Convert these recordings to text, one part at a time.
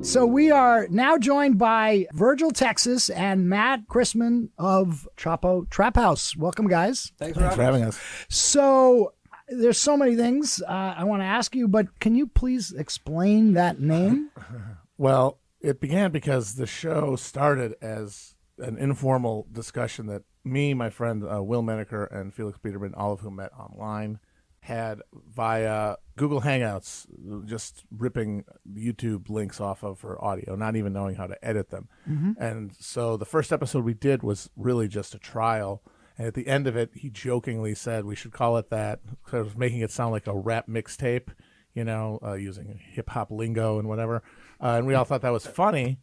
So we are now joined by Virgil Texas and Matt Christman of Chapo Trap House. Welcome, guys. Thanks for having us. So there's so many things I want to ask you, but can you please explain that name? Well, it began because the show started as an informal discussion that me, my friend Will Menaker, and Felix Biederman, all of whom met online, had via Google Hangouts, just ripping YouTube links off of for audio, not even knowing how to edit them. Mm-hmm. And so the first episode we did was really just a trial. And at the end of it, he jokingly said we should call it that, sort of making it sound like a rap mixtape, you know, using hip-hop lingo and whatever. And we all thought that was funny.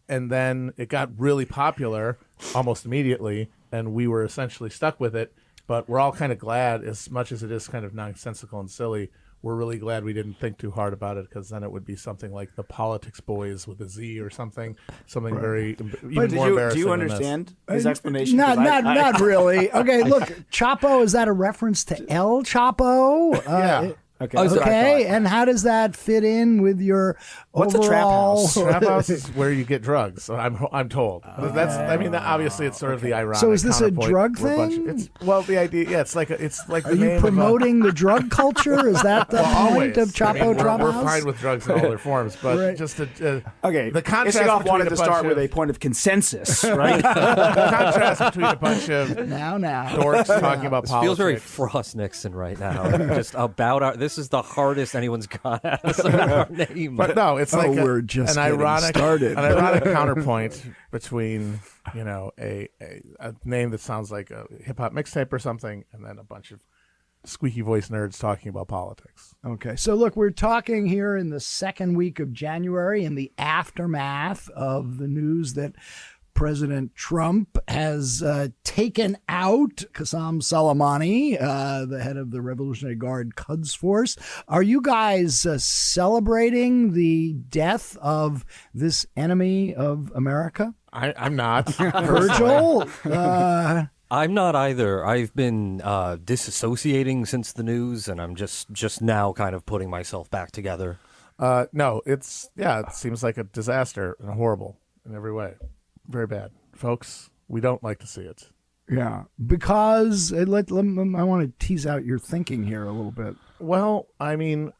And then it got really popular almost immediately, and we were essentially stuck with it. But we're all kind of glad, as much as it is kind of nonsensical and silly, we're really glad we didn't think too hard about it, because then it would be something like the Politics Boys with a Z or something right. Very even more embarrassing. Do you understand his explanation? Not really. Okay, look, Chapo, is that a reference to El Chapo? Yeah. Okay, and how does that fit in with your What's overall... a trap house? Trap house is where you get drugs. I'm told. Obviously it's sort of the ironic. So is this a counterpoint. drug thing? The idea. Yeah, it's like the Are you promoting the drug culture? Is that the point of Chapo Trap House? We're fine with drugs in all their forms, but right. just okay. The contrast Isikoff wanted between to start with a point of consensus, right? The contrast between a bunch of now dorks talking about politics. Feels very Frost Nixon right now. Just about this is the hardest anyone's got at us about our name. But no, it's like we're just an ironic started. counterpoint between, you know, a name that sounds like a hip hop mixtape or something, and then a bunch of squeaky voice nerds talking about politics. Okay, so look, we're talking here in the second week of January in the aftermath of the news that President Trump has taken out Qasem Soleimani, the head of the Revolutionary Guard Quds Force. Are you guys celebrating the death of this enemy of America? I'm not. Virgil? I'm not either. I've been disassociating since the news, and I'm just now kind of putting myself back together. No, it seems like a disaster and horrible in every way. Very bad. Folks, we don't like to see it. Yeah, because I want to tease out your thinking here a little bit. Well, I mean,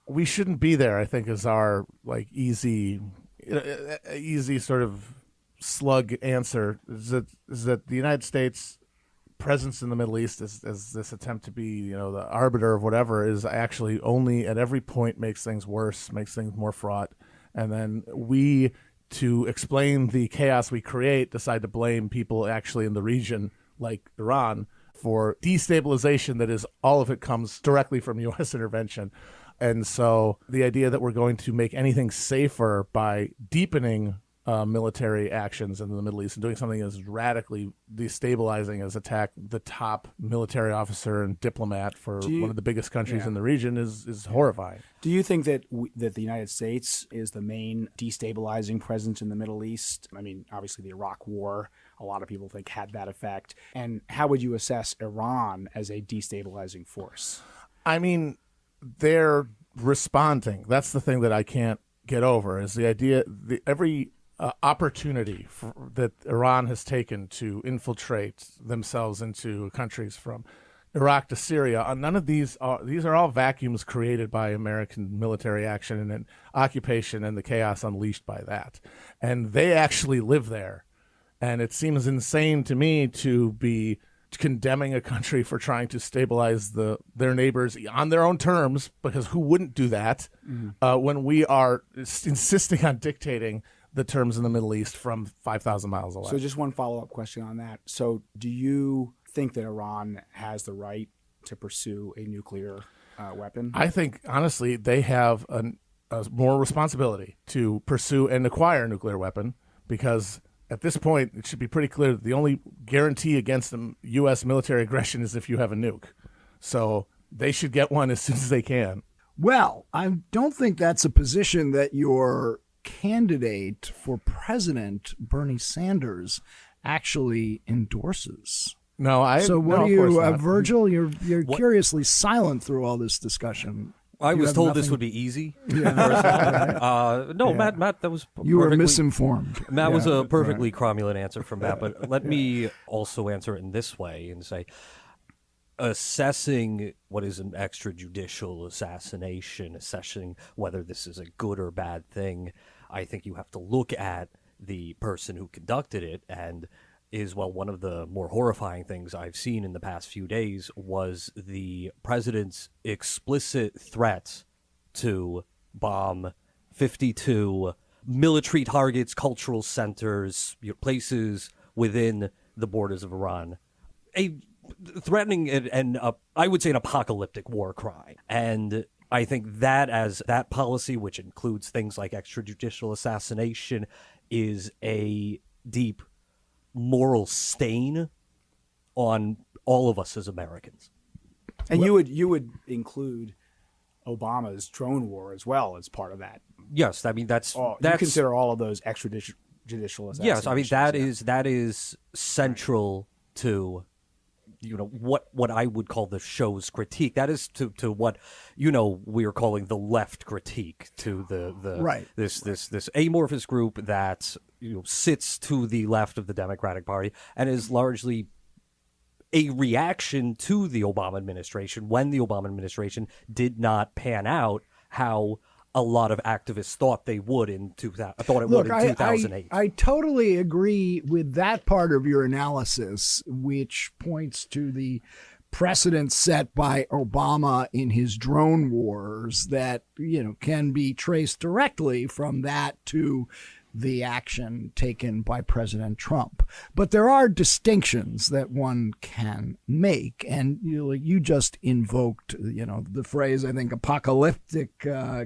we shouldn't be there, I think, is our easy sort of slug answer, is that the United States presence in the Middle East is this attempt to be, you know, the arbiter of whatever is actually only at every point makes things worse, makes things more fraught. And then we, to explain the chaos we create, decide to blame people actually in the region, like Iran, for destabilization that is all of it comes directly from U.S. intervention. And so the idea that we're going to make anything safer by deepening military actions in the Middle East and doing something as radically destabilizing as attack the top military officer and diplomat for one of the biggest countries in the region is horrifying. Do you think that that the United States is the main destabilizing presence in the Middle East? I mean, obviously the Iraq War, a lot of people think had that effect. And how would you assess Iran as a destabilizing force? I mean, they're responding. That's the thing that I can't get over, is the idea every opportunity that Iran has taken to infiltrate themselves into countries from Iraq to Syria. None of these are all vacuums created by American military action and occupation and the chaos unleashed by that. And they actually live there. And it seems insane to me to be condemning a country for trying to stabilize their neighbors on their own terms, because who wouldn't do that when we are insisting on dictating the terms in the Middle East from 5,000 miles away. So just one follow-up question on that. So do you think that Iran has the right to pursue a nuclear weapon? I think, honestly, they have a moral responsibility to pursue and acquire a nuclear weapon, because at this point, it should be pretty clear that the only guarantee against U.S. military aggression is if you have a nuke. So they should get one as soon as they can. Well, I don't think that's a position that your candidate for president, Bernie Sanders, actually endorses. No, So what do you, Virgil? You're curiously silent through all this discussion. I You was have told nothing- this would be easy. Yeah. No, Matt, that was You were perfectly- misinformed. Matt was Yeah, a perfectly cromulent answer from Matt, but let me also answer it in this way and say, assessing what is an extrajudicial assassination, assessing whether this is a good or bad thing, I think you have to look at the person who conducted it. And one of the more horrifying things I've seen in the past few days was the president's explicit threat to bomb 52 military targets, cultural centers, places within the borders of Iran. Threatening and I would say an apocalyptic war crime. And I think that as that policy, which includes things like extrajudicial assassination, is a deep moral stain on all of us as Americans. And you would include Obama's drone war as well as part of that. Yes, I mean that's You consider all of those extrajudicial assassinations. Yes, I mean that is central to what I would call the show's critique. That is to what we are calling the left critique to the right. this amorphous group that sits to the left of the Democratic Party and is largely a reaction to the Obama administration when the Obama administration did not pan out how a lot of activists thought they would in 2008. I totally agree with that part of your analysis, which points to the precedent set by Obama in his drone wars that, can be traced directly from that to the action taken by President Trump. But there are distinctions that one can make. And you just invoked, the phrase, I think, apocalyptic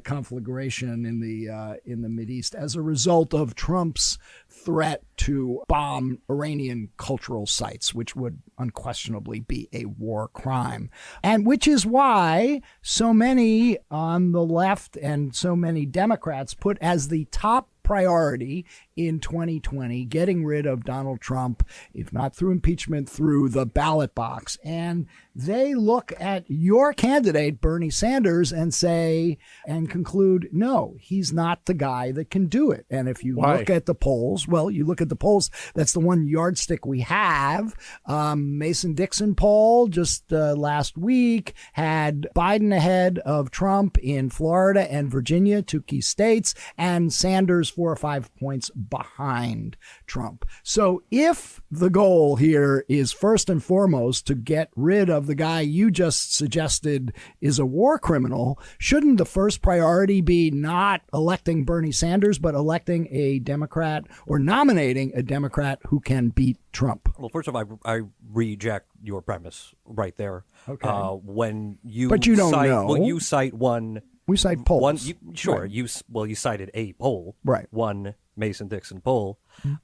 conflagration in the Mideast as a result of Trump's threat to bomb Iranian cultural sites, which would unquestionably be a war crime. And which is why so many on the left and so many Democrats put as the top priority in 2020 getting rid of Donald Trump, if not through impeachment, through the ballot box. And they look at your candidate, Bernie Sanders, and conclude, no, he's not the guy that can do it. And if you look at the polls, you look at the polls, that's the one yardstick we have. Mason-Dixon poll just last week had Biden ahead of Trump in Florida and Virginia, two key states, and Sanders 4 or 5 points behind Trump. So if the goal here is first and foremost to get rid of the guy you just suggested is a war criminal, shouldn't the first priority be not electing Bernie Sanders, but electing a Democrat or nominating a Democrat who can beat Trump? Well, first of all, I reject your premise right there. Okay. But you don't know. Well, you cite one. We cite polls. Right. You cited a poll. Right. One Mason-Dixon poll,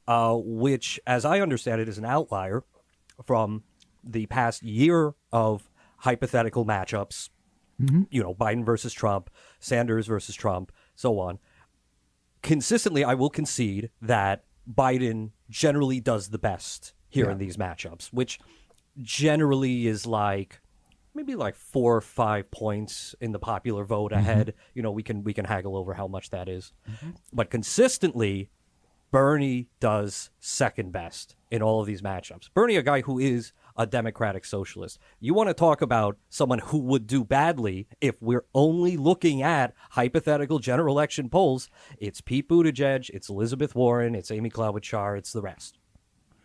which, as I understand it, is an outlier from the past year of hypothetical matchups, Biden versus Trump, Sanders versus Trump, so on. Consistently, I will concede that Biden generally does the best here in these matchups, which generally is maybe 4 or 5 points in the popular vote ahead. We can haggle over how much that is. But consistently, Bernie does second best in all of these matchups. Bernie, a guy who is a democratic socialist. You want to talk about someone who would do badly if we're only looking at hypothetical general election polls. It's Pete Buttigieg, it's Elizabeth Warren, it's Amy Klobuchar, it's the rest.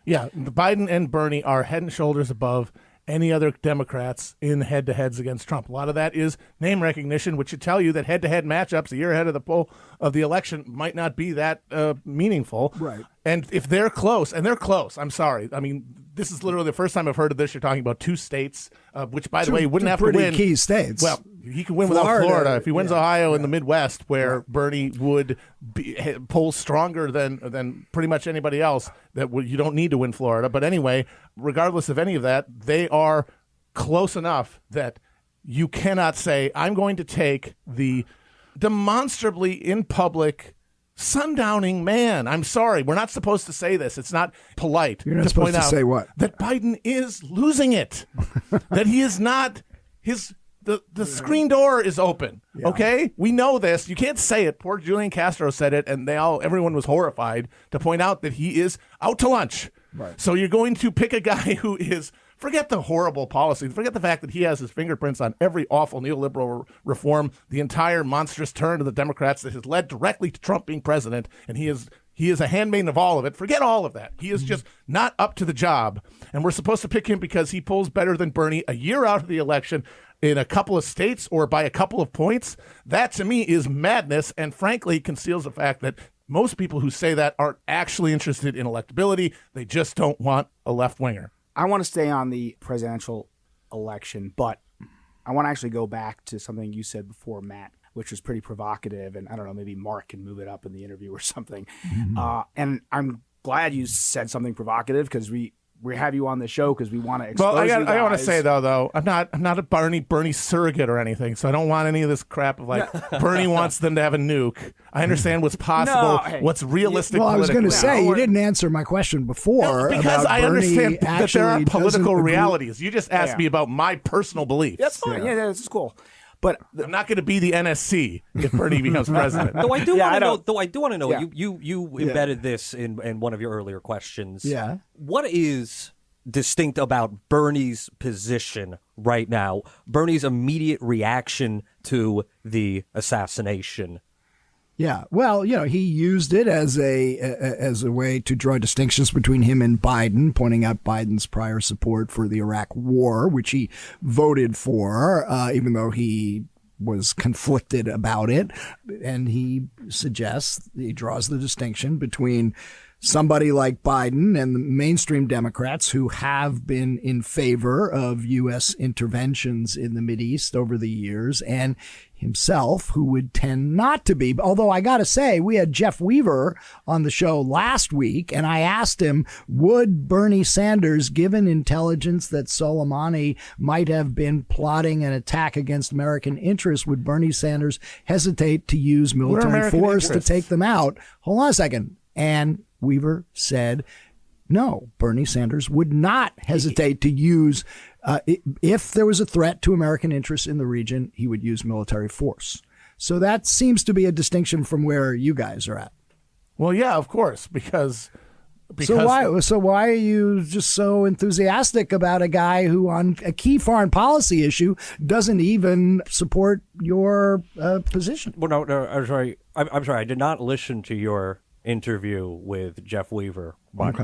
Yeah, Biden and Bernie are head and shoulders above any other Democrats in head-to-heads against Trump. A lot of that is name recognition, which should tell you that head-to-head matchups a year ahead of the poll of the election might not be that meaningful. Right. And if they're close, and they're close, I'm sorry. I mean, this is literally the first time I've heard of this. You're talking about 2 states, which, by the way, wouldn't have to win. Pretty key states. Well, he can win without Florida. If he wins Ohio and the Midwest, where Bernie would poll stronger than pretty much anybody else, you don't need to win Florida. But anyway, regardless of any of that, they are close enough that you cannot say, I'm going to take the demonstrably in public sundowning man. I'm sorry. We're not supposed to say this. It's not polite. You're not supposed to say what? That Biden is losing it. That he is not, his The screen door is open. Yeah. Okay, we know this. You can't say it. Poor Julian Castro said it, and everyone was horrified to point out that he is out to lunch. Right. So you're going to pick a guy who is. Forget the horrible policy. Forget the fact that he has his fingerprints on every awful neoliberal reform, the entire monstrous turn of the Democrats that has led directly to Trump being president, and he is a handmaiden of all of it. Forget all of that. He is just not up to the job, and we're supposed to pick him because he polls better than Bernie a year out of the election in a couple of states or by a couple of points. That, to me, is madness, and frankly conceals the fact that most people who say that aren't actually interested in electability. They just don't want a left-winger. I want to stay on the presidential election, but I want to actually go back to something you said before, Matt, which was pretty provocative. And I don't know, maybe Mark can move it up in the interview or something. And I'm glad you said something provocative because we have you on the show because we want to expose you guys. I want to say though, I'm not a Bernie surrogate or anything, so I don't want any of this crap of like Bernie wants them to have a nuke. I understand what's possible, what's realistic. Well, I was going to say you didn't answer my question before because I understand that there are political realities. You just asked me about my personal beliefs. That's fine. Yeah, that's cool. But I'm not going to be the NSC if Bernie becomes president. Though I do want to know. You embedded this in one of your earlier questions. Yeah. What is distinct about Bernie's position right now? Bernie's immediate reaction to the assassination. Yeah, well, he used it as a way to draw distinctions between him and Biden, pointing out Biden's prior support for the Iraq War, which he voted for, even though he was conflicted about it. And he draws the distinction between somebody like Biden and the mainstream Democrats who have been in favor of U.S. interventions in the Mideast over the years, and himself, who would tend not to be. Although I got to say, we had Jeff Weaver on the show last week, and I asked him, would Bernie Sanders, given intelligence that Soleimani might have been plotting an attack against American interests, would Bernie Sanders hesitate to use military force to take them out? Hold on a second. And Weaver said, no, Bernie Sanders would not hesitate to use, if there was a threat to American interests in the region, he would use military force. So that seems to be a distinction from where you guys are at. Well, yeah, of course, because so why are you just so enthusiastic about a guy who on a key foreign policy issue doesn't even support your position? Well, no, I'm sorry. I'm sorry. I did not listen to your interview with Jeff Weaver. But,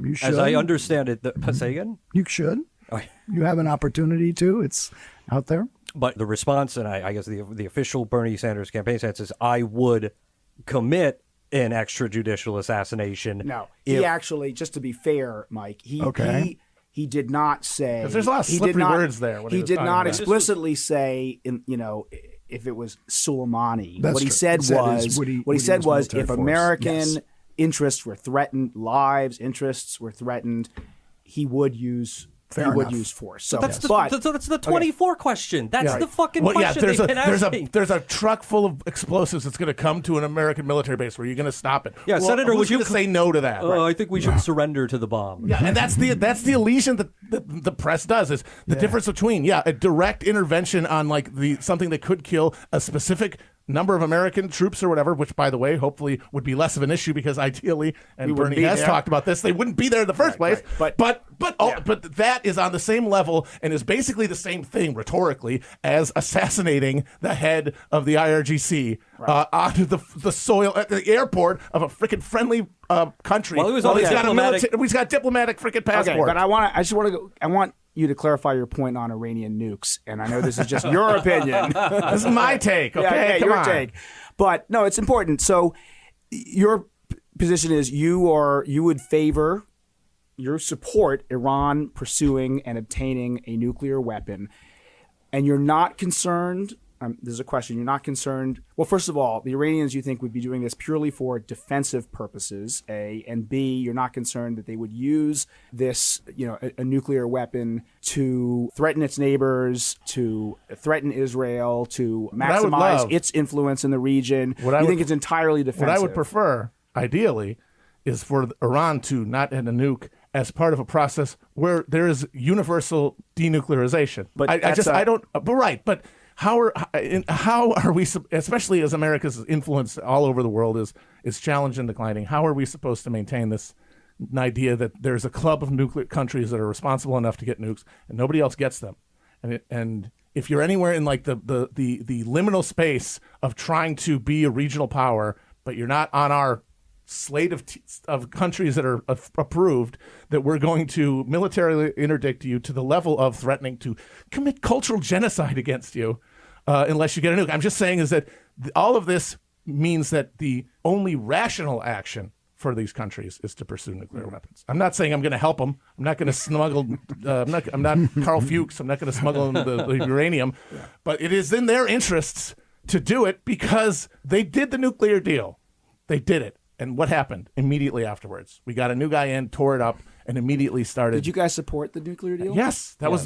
you should. As I understand it, say again? You should. You have an opportunity to. It's out there. But the response, and I guess the official Bernie Sanders campaign stance is, I would commit an extrajudicial assassination. No, he actually, just to be fair, Mike, he did not say. Because there's a lot of slippery words there. He did not explicitly say, if it was Soleimani. That's what he true. said was, if American interests were threatened, interests were threatened, he would use force. So that's the 24 question. That's the fucking question. There's a truck full of explosives that's going to come to an American military base. Where you're going to stop it? Yeah, Senator, would you say no to that? I think we should surrender to the bomb. Yeah, and that's the illusion that the press does is the difference between a direct intervention on something that could kill a specific number of American troops or whatever, which, by the way, hopefully would be less of an issue because ideally, and Bernie has talked about this, they wouldn't be there in the first place. Right. But that is on the same level and is basically the same thing rhetorically as assassinating the head of the IRGC onto the soil at the airport of a freaking friendly country. Well, he's got diplomatic freaking passport. Okay, but I want you to clarify your point on Iranian nukes, and I know this is just your opinion. This is my take, okay? Come on. Take. But no, it's important. So your position is you would support Iran pursuing and obtaining a nuclear weapon, and you're not concerned. There's a question. You're not concerned. Well, first of all, the Iranians you think would be doing this purely for defensive purposes, A, and B, you're not concerned that they would use this, a nuclear weapon to threaten its neighbors, to threaten Israel, to maximize its influence in the region. You think it's entirely defensive? What I would prefer, ideally, is for Iran to not hit a nuke as part of a process where there is universal denuclearization. But how are we, especially as America's influence all over the world is challenged and declining, how are we supposed to maintain this idea that there's a club of nuclear countries that are responsible enough to get nukes and nobody else gets them? And if you're anywhere in like the liminal space of trying to be a regional power, but you're not on our slate of countries that are approved, that we're going to militarily interdict you to the level of threatening to commit cultural genocide against you unless you get a nuke. I'm just saying is that all of this means that the only rational action for these countries is to pursue nuclear weapons. I'm not saying I'm going to help them. I'm not going to smuggle. I'm not Carl Fuchs. I'm not going to smuggle in the uranium. Yeah. But it is in their interests to do it because they did the nuclear deal. They did it. And what happened immediately afterwards? We got a new guy in, tore it up, and immediately started. Did you guys support the nuclear deal? Yes, that was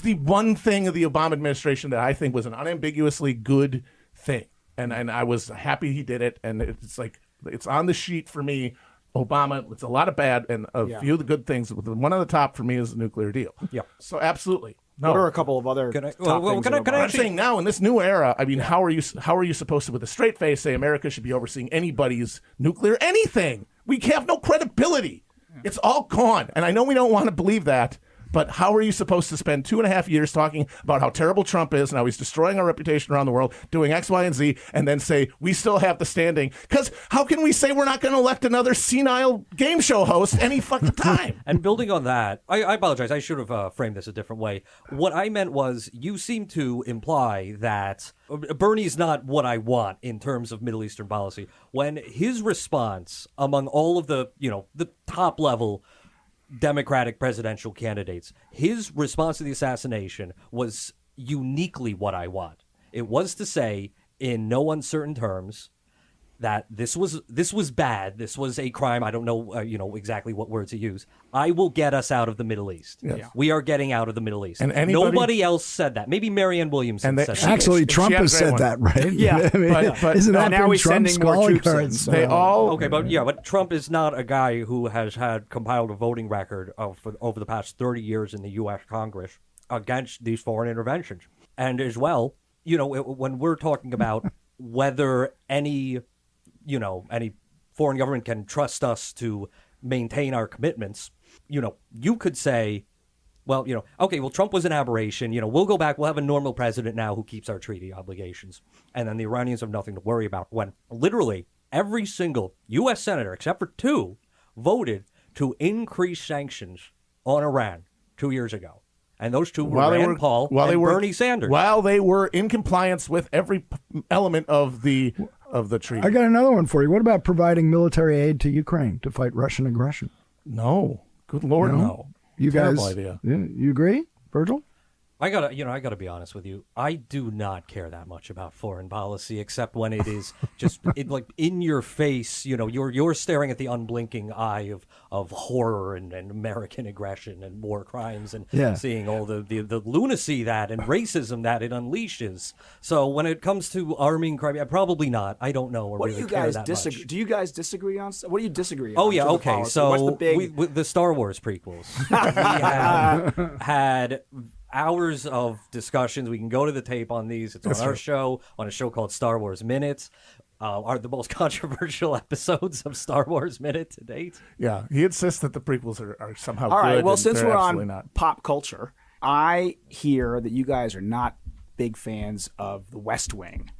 the one thing of the Obama administration that I think was an unambiguously good thing, and I was happy he did it. And it's like it's on the sheet for me. Obama, it's a lot of bad and a few of the good things. One on the top for me is the nuclear deal. Yeah. So absolutely. No. What are a couple of other top things? I'm saying now in this new era, I mean, how are you supposed to, with a straight face, say America should be overseeing anybody's nuclear anything? We have no credibility. It's all gone. And I know we don't want to believe that, but how are you supposed to spend 2.5 years talking about how terrible Trump is and how he's destroying our reputation around the world, doing X, Y, and Z, and then say we still have the standing? Because how can we say we're not going to elect another senile game show host any fucking time? And building on that, I apologize. I should have framed this a different way. What I meant was you seem to imply that Bernie's not what I want in terms of Middle Eastern policy, when his response among all of the top level Democratic presidential candidates, his response to the assassination was uniquely what I want. It was to say, in no uncertain terms, that this was bad. This was a crime. I don't know, exactly what word to use. I will get us out of the Middle East. Yes. Yeah. We are getting out of the Middle East. And nobody else said that. Maybe Marianne Williamson said that. Actually, Trump has said that, right? Yeah. I mean, but isn't that now he's sending more troops in? So. They all okay, but Trump is not a guy who has had compiled a voting record over the past 30 years in the U.S. Congress against these foreign interventions. And as well, when we're talking about whether any foreign government can trust us to maintain our commitments, you could say, well, Trump was an aberration. We'll go back. We'll have a normal president now who keeps our treaty obligations. And then the Iranians have nothing to worry about, when literally every single U.S. senator, except for 2, voted to increase sanctions on Iran 2 years ago. And those 2 were Rand Paul and Bernie Sanders. While they were in compliance with every element of the treaty. I got another one for you. What about providing military aid to Ukraine to fight Russian aggression? No. Good Lord, no. You Terrible guys, idea. You agree, Virgil? I gotta be honest with you. I do not care that much about foreign policy, except when it is just like in your face. You're staring at the unblinking eye of horror and American aggression and war crimes and seeing all the lunacy and racism that it unleashes. So when it comes to arming Crimea, probably not. I don't know. What do you guys disagree? Do you guys disagree on? What do you disagree on? Oh yeah, okay. So with the Star Wars prequels, we have had hours of discussions. We can go to the tape on these. It's on our show, on a show called Star Wars Minutes. Are the most controversial episodes of Star Wars Minute to date. Yeah, he insists that the prequels are somehow all right, good. Well, since we're on pop culture, I hear that you guys are not big fans of The West Wing,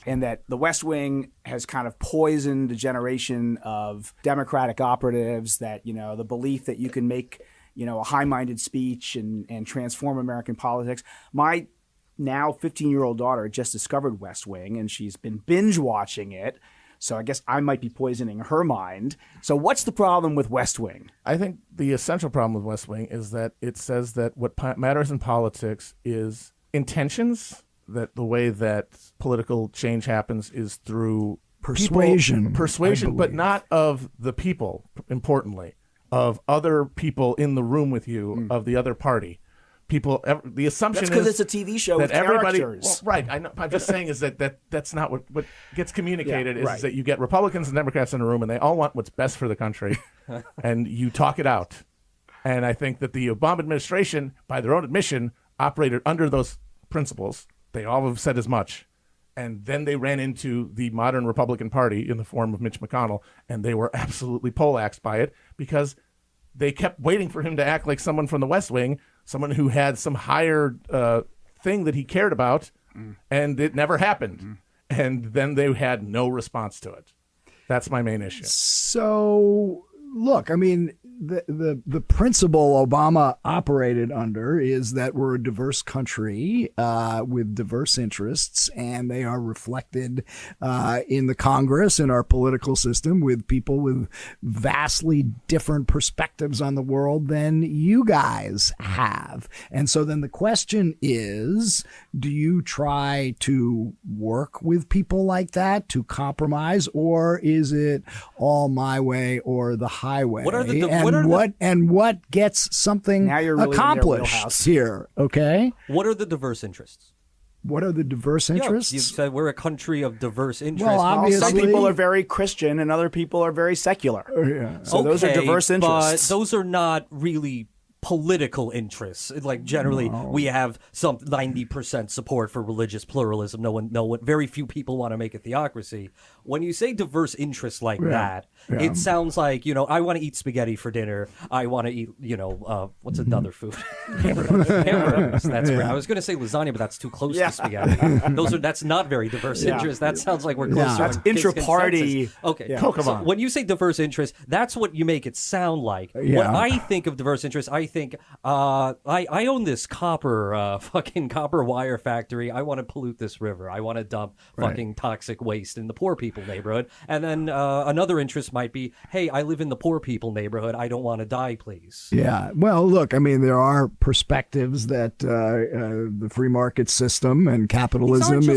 and that The West Wing has kind of poisoned a generation of Democratic operatives, that, the belief that you can make a high-minded speech and transform American politics. My now 15-year-old daughter just discovered West Wing, and she's been binge-watching it. So I guess I might be poisoning her mind. So what's the problem with West Wing? I think the essential problem with West Wing is that it says that what matters in politics is intentions, that the way that political change happens is through persuasion, but not of the people, importantly, of other people in the room with you, of the other party. People, the assumption is because it's a TV show with characters. Well, right. I'm just saying is that's not what gets communicated is that you get Republicans and Democrats in a room and they all want what's best for the country, and you talk it out, And I think that the Obama administration, by their own admission, operated under those principles. They all have said as much. And then they ran into the modern Republican Party in the form of Mitch McConnell, and they were absolutely poleaxed by it because they kept waiting for him to act like someone from the West Wing, someone who had some higher thing that he cared about, and it never happened. And then they had no response to it. That's my main issue. So, look, I mean, the principle Obama operated under is that we're a diverse country with diverse interests, and they are reflected in the Congress, in our political system, with people with vastly different perspectives on the world than you guys have. And so then the question is, do you try to work with people like that to compromise, or is it all my way or the highway? What gets something Now you're really in their accomplished wheelhouse. here? Okay, What are the diverse interests? what are the diverse interests? Yeah, you said we're a country of diverse interests. Well, obviously, Some people are very Christian and other people are very secular. So those are Okay, diverse interests. But those are not really political interests. Like generally, we have some 90% support for religious pluralism. No one, very few people want to make a theocracy. When you say diverse interests like that, it sounds like, I want to eat spaghetti for dinner. I want to eat, what's another food? Hamburgers. That's great. I was going to say lasagna, but that's too close to spaghetti. That's not very diverse interests. That sounds like we're close to That's a intra-party. consensus. Okay. Yeah. So when you say diverse interests, that's what you make it sound like. When I think of diverse interests, I think I own this fucking copper wire factory. I want to pollute this river. I want to dump fucking toxic waste in the poor people neighborhood. And then another interest might be, hey, I live in the poor people neighborhood. I don't want to die, please. Yeah. Well, look, I mean, there are perspectives that the free market system and capitalism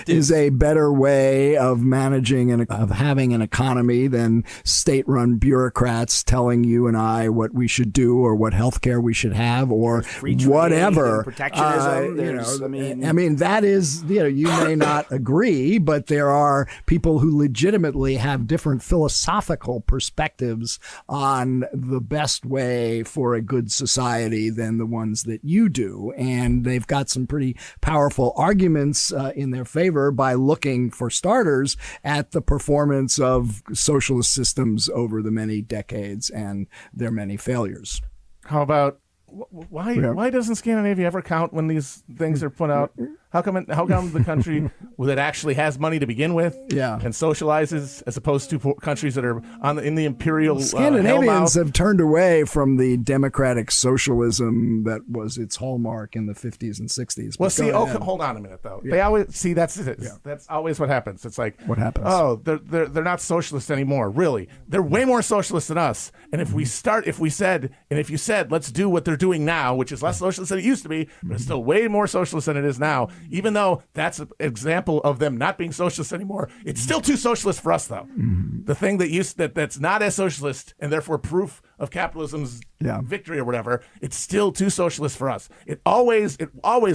is a better way of managing and of having an economy than state-run bureaucrats telling you and I what we should do or what health care we should have or whatever. Protectionism. I mean, that is, you may not agree, but there are people who legitimately have different philosophical perspectives on the best way for a good society than the ones that you do. And they've got some pretty powerful arguments in their favor by looking, for starters, at the performance of socialist systems over the many decades and their many failures. How about why doesn't Scandinavia ever count when these things are put out? How come the country that actually has money to begin with and socializes, as opposed to countries that are in the imperial Scandinavians have turned away from the democratic socialism that was its hallmark in the 50s and 60s. Well, see, hold on a minute though. They always see that's it. That's always what happens. It's like, what happens? Oh, they're not socialist anymore. Really, they're way more socialist than us. And if you said let's do what they're doing now, which is less socialist than it used to be, but it's still way more socialist than it is now. Even though that's an example of them not being socialist anymore, it's still too socialist for us, though. The thing that's not as socialist and therefore proof of capitalism's victory or whatever, it's still too socialist for us. It always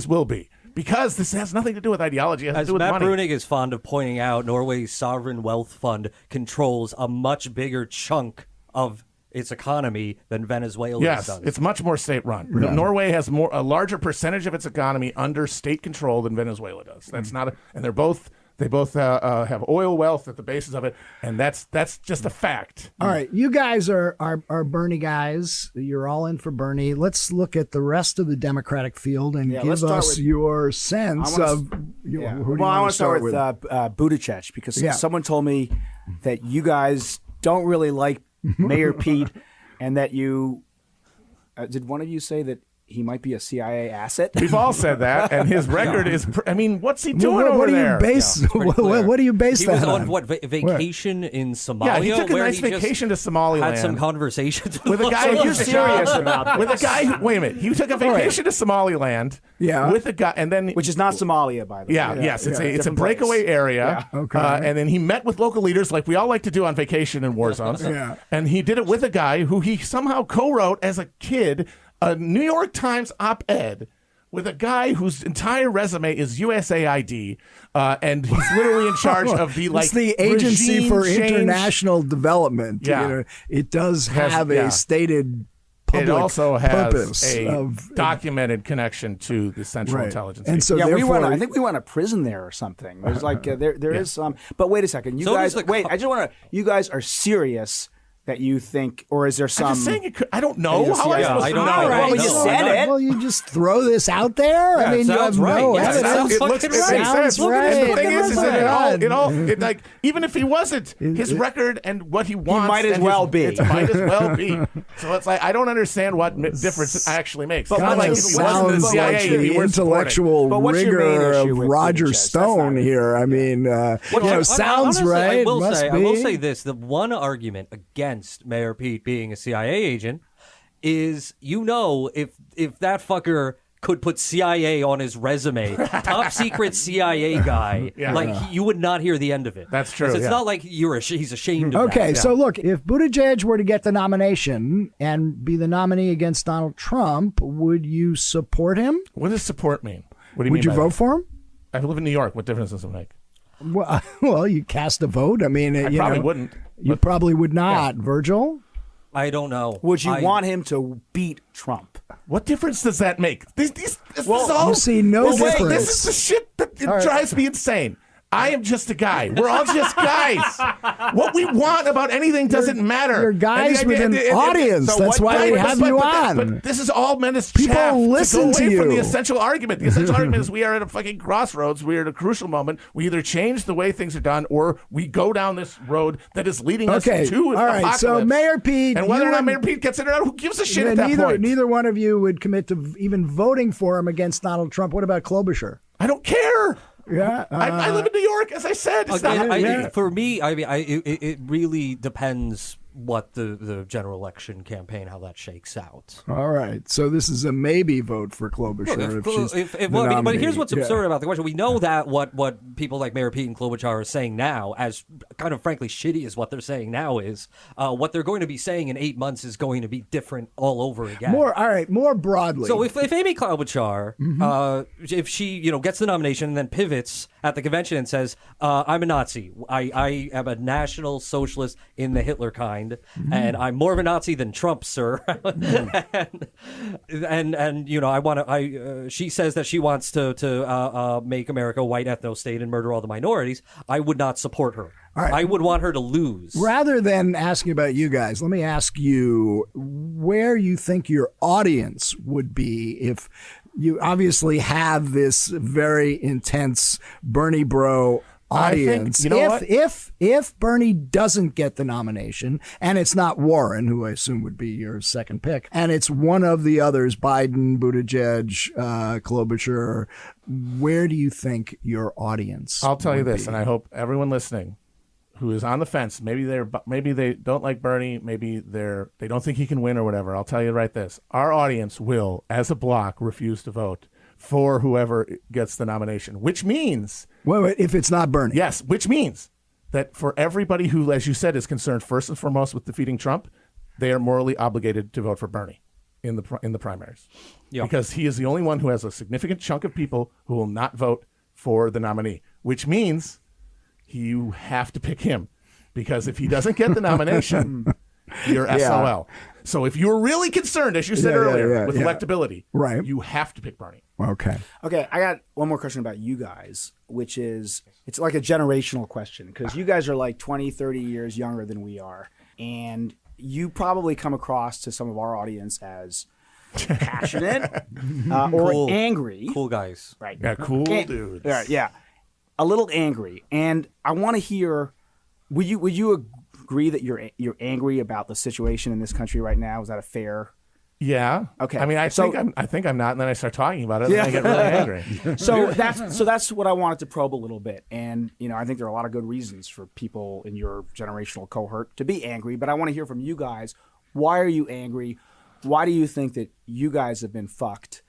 will be. Because this has nothing to do with ideology. It has to do with Matt money. Brunig is fond of pointing out, Norway's sovereign wealth fund controls a much bigger chunk of its economy than Venezuela does. Yes, it's much more state-run. Yeah. Norway has a larger percentage of its economy under state control than Venezuela does. That's not, and they both have oil wealth at the basis of it, and that's just a fact. All right, you guys are Bernie guys. You're all in for Bernie. Let's look at the rest of the Democratic field and give us your sense of. I want to start with Buttigieg because someone told me that you guys don't really like Mayor Pete, and that you did one of you say that he might be a CIA asset? We've all said that, and his record is. What's he doing over there? What do you base that on? He was on vacation in Somalia? Yeah, he took a nice vacation to Somaliland. Had some conversations with a guy. You're serious about that? With a guy who, wait a minute, he took a vacation to Somaliland. Yeah, with a guy, and then which is not Somalia, by the way. Yes, it's a breakaway area. Yeah. Okay, and then he met with local leaders, like we all like to do on vacation in war zones. And he did it with a guy who he somehow co-wrote as a kid a New York Times op-ed with a guy whose entire resume is USAID, and he's literally in charge of it's the Agency for International Development. Yeah. It does have a stated public it also has purpose a of documented connection to the Central Right. Intelligence. And so Yeah, therefore, I think we run a prison there or something. There's like there is some. But wait a second, you So guys. does the Wait, I just want to. You guys are serious that you think, or is there some? I'm just saying it could, I don't know. Yes, How am I yeah, supposed I to don't know? know. Well, you No, said it. Well, you just throw this out there. Yeah, I mean, it you have sounds right. no Yeah, it evidence. sounds It looks, fucking it right. makes sense. Sounds right. And the thing is Oh my that God. like, even if he wasn't, his record and what he wants, might as and well his, be. It might as well be. So it's like I don't understand what difference it actually makes. But It's not what like you- if he wasn't in the sounds CIA, like he'd be the worth supporting. intellectual But what's your main rigor issue of with Roger Buttigieg? That's Stone not- here. I mean, sounds Honestly, right. I will Must say, be. I will say this: the one argument against Mayor Pete being a CIA agent is, if that fucker could put CIA on his resume, top secret CIA guy, you would not hear the end of it. That's true, 'Cause It's yeah. not like he's ashamed of Okay, that. so look, if Buttigieg were to get the nomination and be the nominee against Donald Trump, would you support him? What does support mean? What do you Would mean you by vote that? for him? I live in New York. What difference does it make? Well, you cast a vote. I mean, I probably wouldn't. You probably would not, Virgil. I don't know. Would you want him to beat Trump? What difference does that make? This is Well, all. you see no this is- difference. This is the shit that drives me insane. I am just a guy. We're all just guys. What we want about anything doesn't matter. You're guys with an audience. so That's what- why we have you on. But this is all meant as People chaff listen to to go away from the you. essential argument. The essential argument is we are at a fucking crossroads. We are at a crucial moment. We either change the way things are done or we go down this road that is leading us Okay, to all right. apocalypse. So Mayor Pete, and whether you or not and- Mayor Pete gets it or not, who gives a shit at that neither, point? neither one of you would commit to even voting for him against Donald Trump. What about Klobuchar? I don't care. Yeah, I live in New York, as I said. It's Again, not, for me, I mean, it really depends what the general election campaign, how that shakes out. all right. So this is a maybe vote for Klobuchar. But here's what's absurd about the question. We know that what people like Mayor Pete and Klobuchar are saying now, as kind of frankly shitty as what they're saying now is, what they're going to be saying in 8 months is going to be different all over again. More broadly. So if Amy Klobuchar, if she gets the nomination and then pivots at the convention and says, "I'm a Nazi. I am a National Socialist in the Hitler kind, and I'm more of a Nazi than Trump, sir." and I want to. She says that she wants to make America a white ethno state and murder all the minorities. I would not support her. right. I would want her to lose. Rather than asking about you guys, let me ask you where you think your audience would be if you obviously have this very intense Bernie bro audience. I think, if Bernie doesn't get the nomination and it's not Warren, who I assume would be your second pick, and it's one of the others, Biden, Buttigieg, Klobuchar, where do you think your audience I'll tell you would this, be? and I hope everyone listening who is on the fence, maybe they don't like Bernie, maybe they don't think he can win or whatever. I'll tell you right this. Our audience will, as a block, refuse to vote for whoever gets the nomination, which means Wait, if it's not Bernie. yes, which means that for everybody who, as you said, is concerned first and foremost with defeating Trump, they are morally obligated to vote for Bernie in the primaries. Yeah. Because he is the only one who has a significant chunk of people who will not vote for the nominee, which means you have to pick him. Because if he doesn't get the nomination, you're SOL. So if you're really concerned, as you said earlier, with electability, Right. you have to pick Bernie. Okay. Okay, I got one more question about you guys, which is it's like a generational question because you guys are like 20, 30 years younger than we are. And you probably come across to some of our audience as passionate or Cool. angry. Cool guys. Right. Yeah, cool And- dudes. Right, yeah. A little angry. And I want to hear would you agree that you're angry about the situation in this country right now? Is that a fair Yeah. Okay. I mean, I So- think I'm not, and then I start talking about it, and I get really angry. So that's what I wanted to probe a little bit, and I think there are a lot of good reasons for people in your generational cohort to be angry. But I want to hear from you guys. Why are you angry? Why do you think that you guys have been fucked?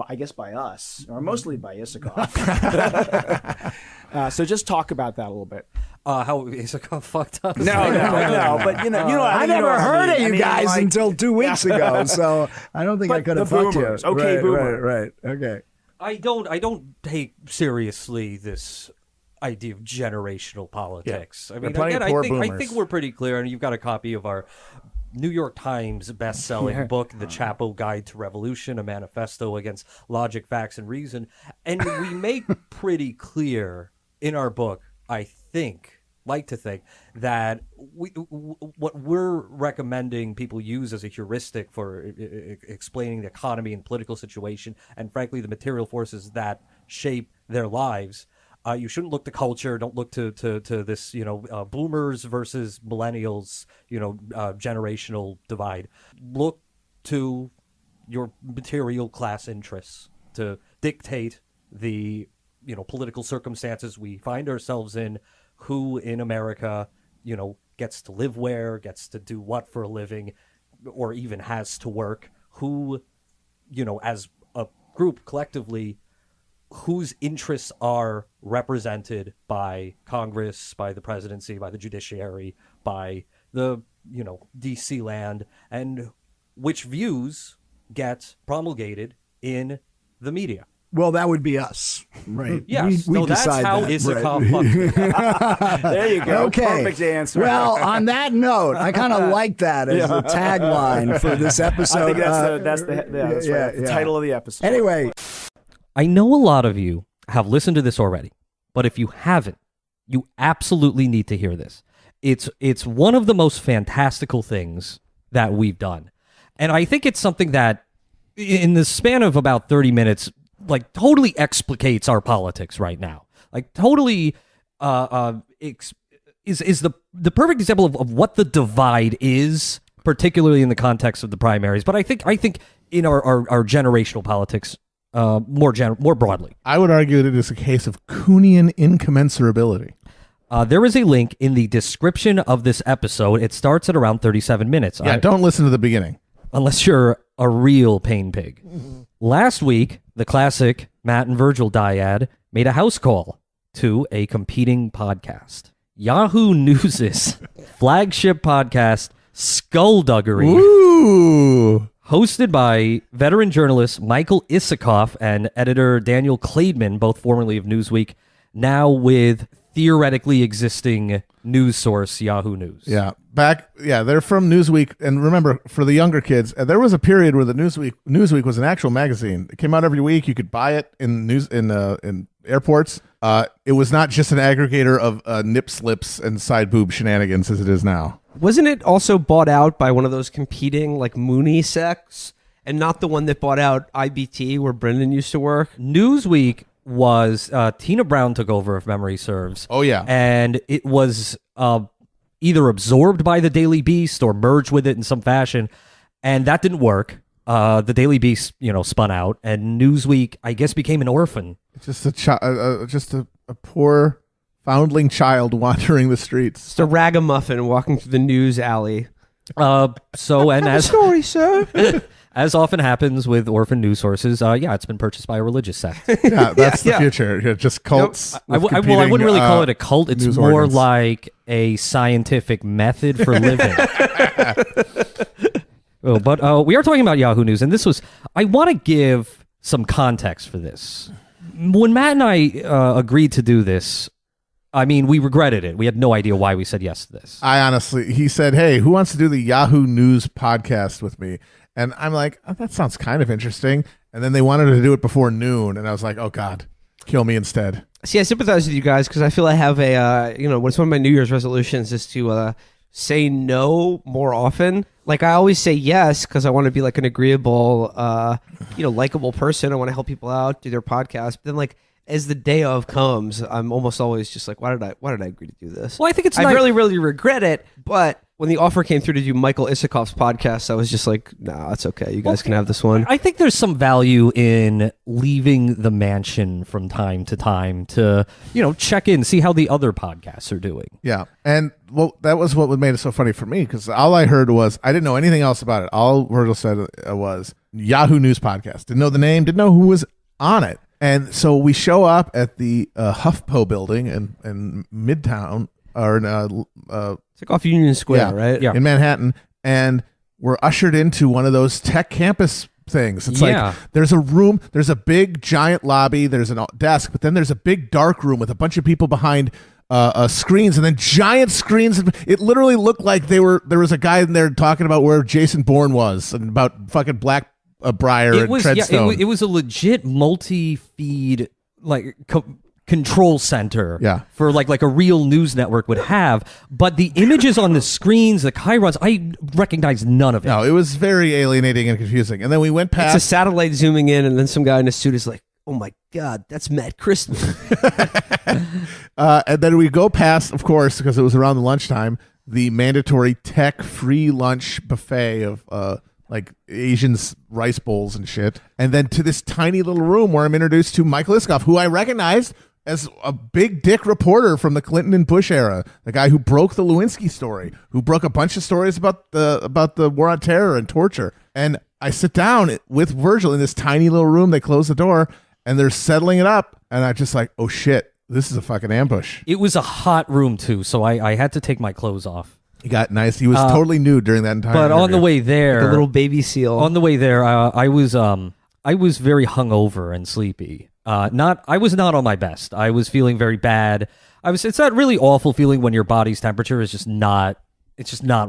I guess by us, or mostly by Isikoff. So just talk about that a little bit. How Isikoff fucked up? No, but you know, I never heard of you guys like, until 2 weeks ago, so I don't think I But could have the fucked boomers. you. Okay, right, boomer. Right. Okay. I don't take seriously this idea of generational politics. Yeah. I There are mean, plenty again, of poor I boomers. think we're pretty clear, and you've got a copy of our New York Times best-selling book, The Chapo Guide to Revolution, a manifesto against logic, facts, and reason. And we make pretty clear in our book, I like to think, that what we're recommending people use as a heuristic for explaining the economy and political situation, and frankly, the material forces that shape their lives. You shouldn't look to culture. Don't look to this, boomers versus millennials, generational divide. Look to your material class interests to dictate the, political circumstances we find ourselves in, who in America, gets to live where, gets to do what for a living, or even has to work, who, as a group collectively, whose interests are represented by Congress, by the presidency, by the judiciary, by the, DC land, and which views get promulgated in the media. Well, that would be us, right? Yes. We that's decide how that, Isikoff functions. There you go. Okay. Perfect answer. Well, on that note, I kind of like that as the tagline for this episode. I think that's the title of the episode. Anyway. I know a lot of you have listened to this already, but if you haven't, you absolutely need to hear this. It's one of the most fantastical things that we've done. And I think it's something that, in the span of about 30 minutes, like totally explicates our politics right now. Like totally is the perfect example of what the divide is, particularly in the context of the primaries. But I think in our generational politics, more broadly. I would argue that it is a case of Kuhnian incommensurability. There is a link in the description of this episode. It starts at around 37 minutes. Yeah, don't listen to the beginning. Unless you're a real pain pig. Last week, the classic Matt and Virgil dyad made a house call to a competing podcast. Yahoo News' flagship podcast, Skullduggery. Ooh. Hosted by veteran journalist Michael Isikoff and editor Daniel Klaidman, both formerly of Newsweek, now with theoretically existing news source Yahoo News. Yeah, they're from Newsweek. And remember, for the younger kids, there was a period where the Newsweek was an actual magazine. It came out every week. You could buy it in airports. It was not just an aggregator of nip slips and side boob shenanigans as it is now. Wasn't it also bought out by one of those competing, like, Mooney sects, and not the one that bought out IBT where Brendan used to work? Newsweek was, Tina Brown took over, if memory serves. Oh, yeah. And it was either absorbed by the Daily Beast or merged with it in some fashion, and that didn't work. The Daily Beast, spun out, and Newsweek, I guess, became an orphan. Just a poor foundling child wandering the streets. Just a ragamuffin walking through the news alley. As story, sir. As often happens with orphan news sources, it's been purchased by a religious sect. Yeah, that's the future. Yeah, just cults. I wouldn't really call it a cult. It's more like a scientific method for living. But we are talking about Yahoo News, and I want to give some context for this. When Matt and I agreed to do this, we regretted it. We had no idea why we said yes to this. He said, hey, who wants to do the Yahoo News podcast with me? And I'm like, oh, that sounds kind of interesting. And then they wanted to do it before noon. And I was like, oh, God, kill me instead. See, I sympathize with you guys because I feel I have what's one of my New Year's resolutions is to say no more often. Like, I always say yes because I want to be like an agreeable, likable person. I want to help people out, do their podcast. But then, like, as the day of comes, I'm almost always just like, why did I agree to do this? Well, I think I really, really regret it. But when the offer came through to do Michael Isikoff's podcast, I was just like, no, that's okay. You guys can have this one. I think there's some value in leaving the mansion from time to time to, check in, see how the other podcasts are doing. Yeah. And that was what made it so funny for me because all I heard was, I didn't know anything else about it. All Virgil said was Yahoo News podcast. Didn't know the name, didn't know who was on it. And so we show up at the HuffPo building in Midtown, or it's like off Union Square, right? Yeah, in Manhattan, and we're ushered into one of those tech campus things. It's like there's a room, there's a big giant lobby, there's a desk, but then there's a big dark room with a bunch of people behind screens, and then giant screens. It literally looked like there was a guy in there talking about where Jason Bourne was and about fucking Blackbriar and Treadstone. It was a legit multi-feed control center for like a real news network would have, but the images on the screens, the chyrons, I recognized none of it. No, it was very alienating and confusing. And then we went past it's a satellite zooming in, and then some guy in a suit is like, "Oh my God, that's Matt Christman." And then we go past, of course, because it was around the lunchtime, the mandatory tech free lunch buffet of like Asians rice bowls and shit. And then to this tiny little room where I'm introduced to Michael Isikoff, who I recognized as a big dick reporter from the Clinton and Bush era, the guy who broke the Lewinsky story, who broke a bunch of stories about the war on terror and torture. And I sit down with Virgil in this tiny little room. They close the door and they're settling it up. And I'm just like, oh shit, this is a fucking ambush. It was a hot room too, so I had to take my clothes off. He got nice. He was totally nude during that entire interview. On the way there, like a little baby seal. On the way there, I was very hungover and sleepy. I was not on my best. I was feeling very bad. It's that really awful feeling when your body's temperature is just not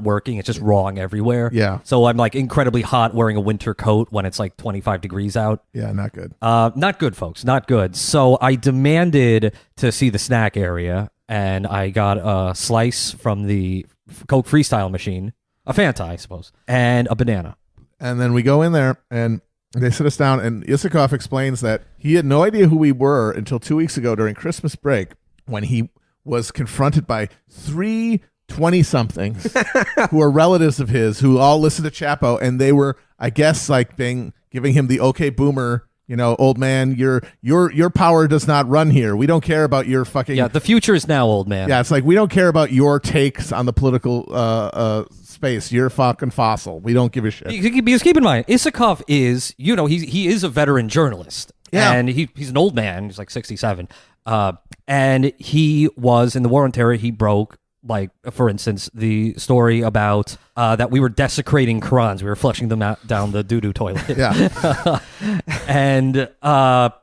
working. It's just wrong everywhere. Yeah. So I'm like incredibly hot wearing a winter coat when it's like 25 degrees out. Yeah, not good. Not good, folks. Not good. So I demanded to see the snack area, and I got a slice from the Coke Freestyle machine, a Fanta, I suppose, and a banana. And then we go in there, and they sit us down, and Isikoff explains that he had no idea who we were until 2 weeks ago during Christmas break, when he was confronted by 3 20-somethings who are relatives of his who all listened to Chapo, and they were, I guess, like giving him the okay boomer, old man, your power does not run here. We don't care about your fucking... Yeah, the future is now, old man. Yeah, it's like, we don't care about your takes on the political space. You're fucking fossil. We don't give a shit. Because keep in mind, Isikoff is, he is a veteran journalist. Yeah. And he's an old man. He's like 67. And he was, in the war on terror, he broke, like, for instance, the story about that we were desecrating Qurans. We were flushing them out down the doo-doo toilet. Yeah. And that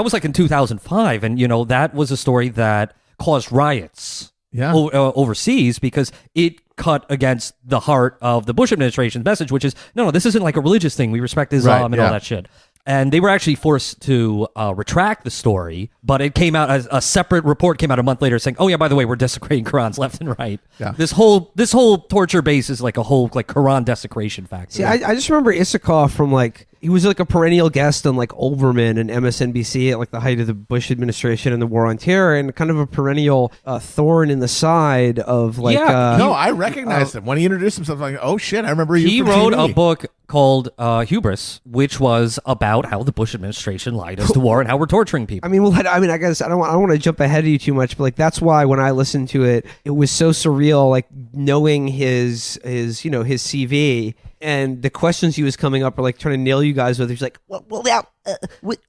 was like in 2005. And, that was a story that caused riots overseas because it cut against the heart of the Bush administration's message, which is, no, this isn't like a religious thing. We respect Islam and all that shit. And they were actually forced to retract the story, but it came out as a separate report came out a month later saying, "Oh yeah, by the way, we're desecrating Qurans left and right." Yeah. This whole torture base is like a whole like Quran desecration factory. See, I just remember Isikoff from he was like a perennial guest on like Olbermann and MSNBC at like the height of the Bush administration and the war on terror, and kind of a perennial thorn in the side of like. I recognized him when he introduced himself. Like, oh shit, I remember you. He from wrote TV. a book called Hubris, which was about how the Bush administration lied us to war and how we're torturing people. I guess I don't want to jump ahead of you too much, but like that's why when I listened to it, it was so surreal, like knowing his CV and the questions he was coming up are like trying to nail you guys with. He's like, well now,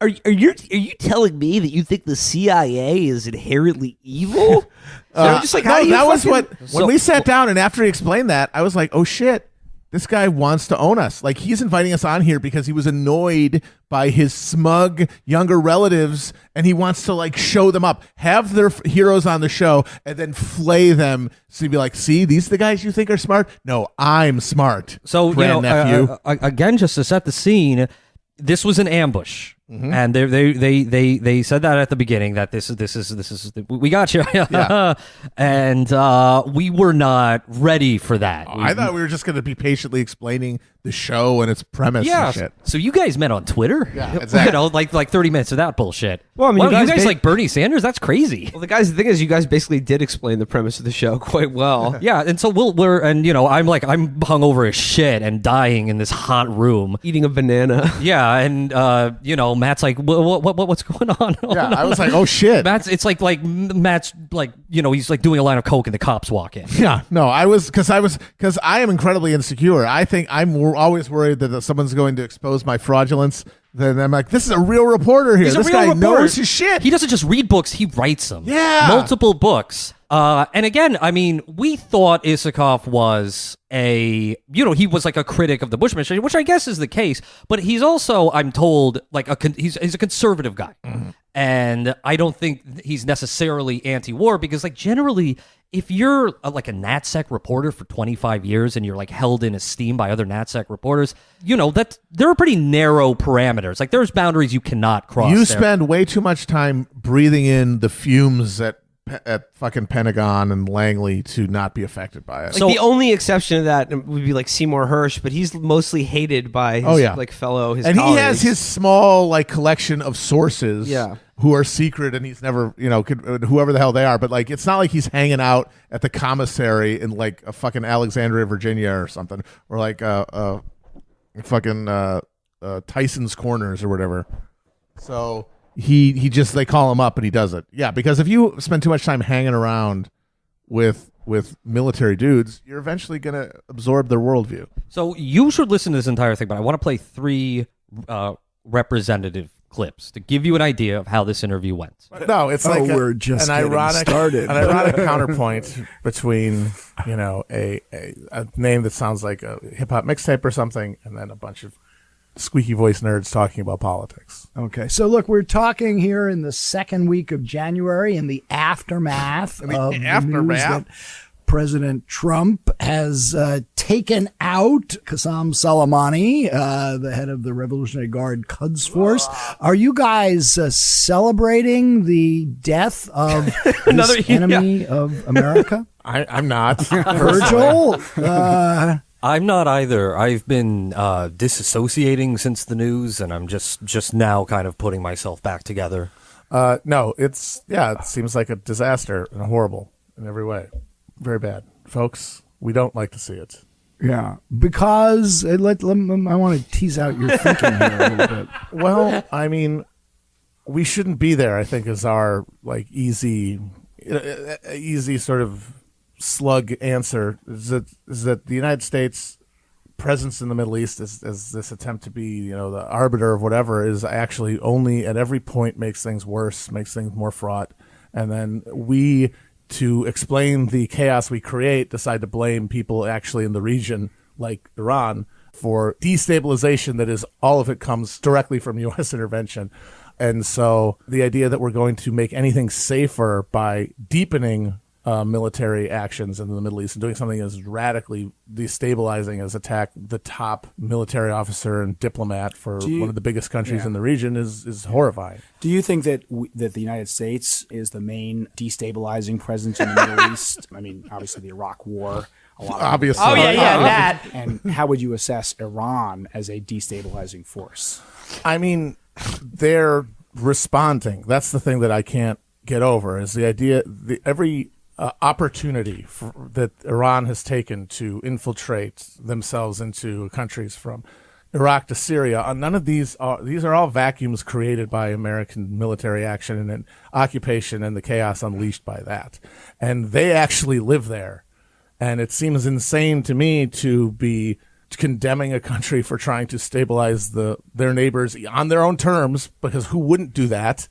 are you telling me that you think the CIA is inherently evil? I'm just like, when we sat down and after he explained that, I was like, oh shit. This guy wants to own us. Like, he's inviting us on here because he was annoyed by his smug younger relatives, and he wants to like show them up, have their heroes on the show, and then flay them. So he'd be like, "See, these are the guys you think are smart? No, I'm smart." So again, just to set the scene, this was an ambush. Mm-hmm. And they said that at the beginning that this is we got you. Yeah. And we were not ready for that. I thought we were just going to be patiently explaining the show and its premise and shit. So you guys met on Twitter? Yeah, exactly. like 30 minutes of that bullshit. Well, I mean, you guys like Bernie Sanders? That's crazy. Well, the thing is, you guys basically did explain the premise of the show quite well. Yeah, and so I'm hungover as shit and dying in this hot room. Eating a banana. Yeah, and Matt's like, what's going on? Yeah, I was like, oh shit. Matt's like Matt's like, he's like doing a line of coke and the cops walk in. Yeah, no, because I am incredibly insecure. I think I'm always worried that someone's going to expose my fraudulence. Then I'm like, this is a real reporter here. This guy knows his shit. He doesn't just read books; he writes them. Yeah, multiple books. And again, I mean, we thought Isikoff was he was like a critic of the Bush administration, which I guess is the case. But he's also, I'm told, like he's a conservative guy. Mm-hmm. And I don't think he's necessarily anti-war because, like, generally, if you're like a NatSec reporter for 25 years and you're like held in esteem by other NatSec reporters, that there are pretty narrow parameters. Like, there's boundaries you cannot cross. You spend way too much time breathing in the fumes at fucking Pentagon and Langley to not be affected by it. Like, the only exception to that would be like Seymour Hersh, but he's mostly hated by his colleagues. He has his small like collection of sources who are secret, and he's never, whoever the hell they are, but like it's not like he's hanging out at the commissary in like a fucking Alexandria, Virginia or something, or like fucking Tyson's Corners or whatever. So he just, they call him up and he does it. Yeah, because if you spend too much time hanging around with military dudes, you're eventually going to absorb their worldview. So you should listen to this entire thing, but I want to play 3 representative clips to give you an idea of how this interview went. No, it's like we're just an ironic counterpoint between, a name that sounds like a hip-hop mixtape or something, and then a bunch of squeaky voice nerds talking about politics. Okay, so look, we're talking here in the second week of January in the aftermath of the news that President Trump has taken out Qasem Soleimani, the head of the Revolutionary Guard Quds Force. Are you guys celebrating the death of this enemy of America? I'm not. Virgil? I'm not either. I've been disassociating since the news, and I'm just now kind of putting myself back together. No, it seems like a disaster and horrible in every way. Very bad. Folks, we don't like to see it. Yeah, because I want to tease out your thinking here a little bit. Well, I mean, we shouldn't be there, I think, is our like easy sort of slug answer is that the United States presence in the Middle East is this attempt to be, the arbiter of whatever is actually only at every point makes things worse, makes things more fraught. And then we, to explain the chaos we create, decide to blame people actually in the region like Iran for destabilization that is all of it comes directly from U.S. intervention. And so the idea that we're going to make anything safer by deepening military actions in the Middle East and doing something as radically destabilizing as attack the top military officer and diplomat for one of the biggest countries in the region is horrifying. Do you think that that the United States is the main destabilizing presence in the Middle East? I mean, obviously the Iraq War. Obviously. Oh, yeah, that. And how would you assess Iran as a destabilizing force? I mean, they're responding. That's the thing that I can't get over is the idea every opportunity that Iran has taken to infiltrate themselves into countries from Iraq to Syria. None of these are all vacuums created by American military action and occupation and the chaos unleashed by that. And they actually live there. And it seems insane to me to be condemning a country for trying to stabilize their neighbors on their own terms, because who wouldn't do that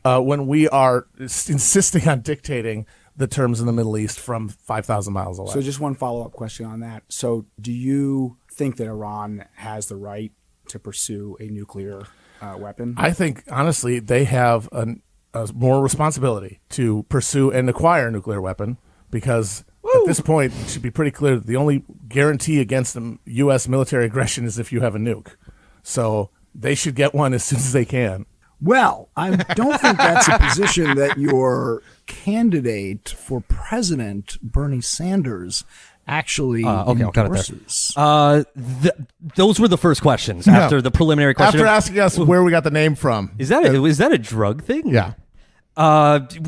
when we are insisting on dictating the terms in the Middle East from 5,000 miles away. So just one follow-up question on that. So do you think that Iran has the right to pursue a nuclear weapon? I think, honestly, they have a moral responsibility to pursue and acquire a nuclear weapon because at this point it should be pretty clear that the only guarantee against the U.S. military aggression is if you have a nuke. So they should get one as soon as they can. Well, I don't think that's a position that your candidate for president, Bernie Sanders, actually endorses. Those were the first questions after the preliminary question. After asking us where we got the name from. Is that a drug thing? Yeah.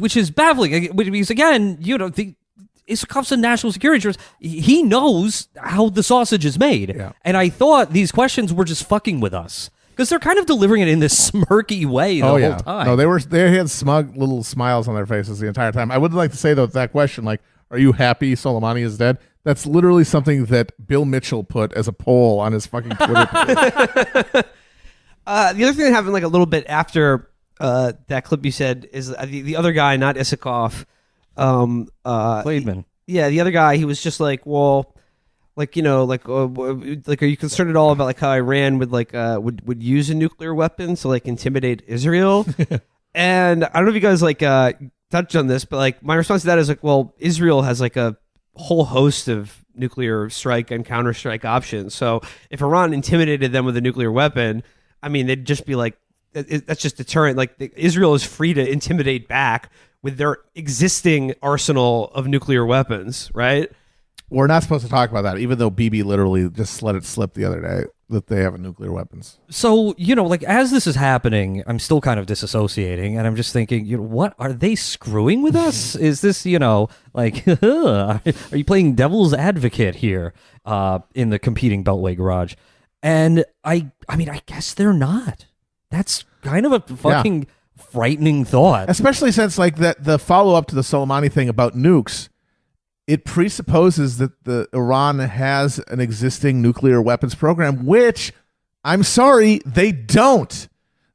Which is baffling. Because again, Isikoff's a national security interest. He knows how the sausage is made. Yeah. And I thought these questions were just fucking with us. Because they're kind of delivering it in this smirky way the whole time. No, they had smug little smiles on their faces the entire time. I would like to say, though, that question, like, are you happy Soleimani is dead? That's literally something that Bill Mitchell put as a poll on his fucking Twitter page. The other thing that happened like a little bit after that clip you said is the other guy, not Isikoff, Klaidman. Yeah, the other guy, he was just like, well, like, you know, like are you concerned at all about like how Iran would like would use a nuclear weapon to like intimidate Israel? And I don't know if you guys like touched on this, but like my response to that is like, well, Israel has like a whole host of nuclear strike and counterstrike options. So if Iran intimidated them with a nuclear weapon, I mean, they'd just be like, that's just deterrent. Like Israel is free to intimidate back with their existing arsenal of nuclear weapons, right? We're not supposed to talk about that, even though Bibi literally just let it slip the other day that they have nuclear weapons. So, you know, like as this is happening, I'm still kind of disassociating, and I'm just thinking, you know, what are they screwing with us? Is this, you know, like, are you playing devil's advocate here in the competing Beltway garage? And I mean, I guess they're not. That's kind of a fucking frightening thought, especially since like that the follow up to the Soleimani thing about nukes. It presupposes that the Iran has an existing nuclear weapons program, which I'm sorry, they don't.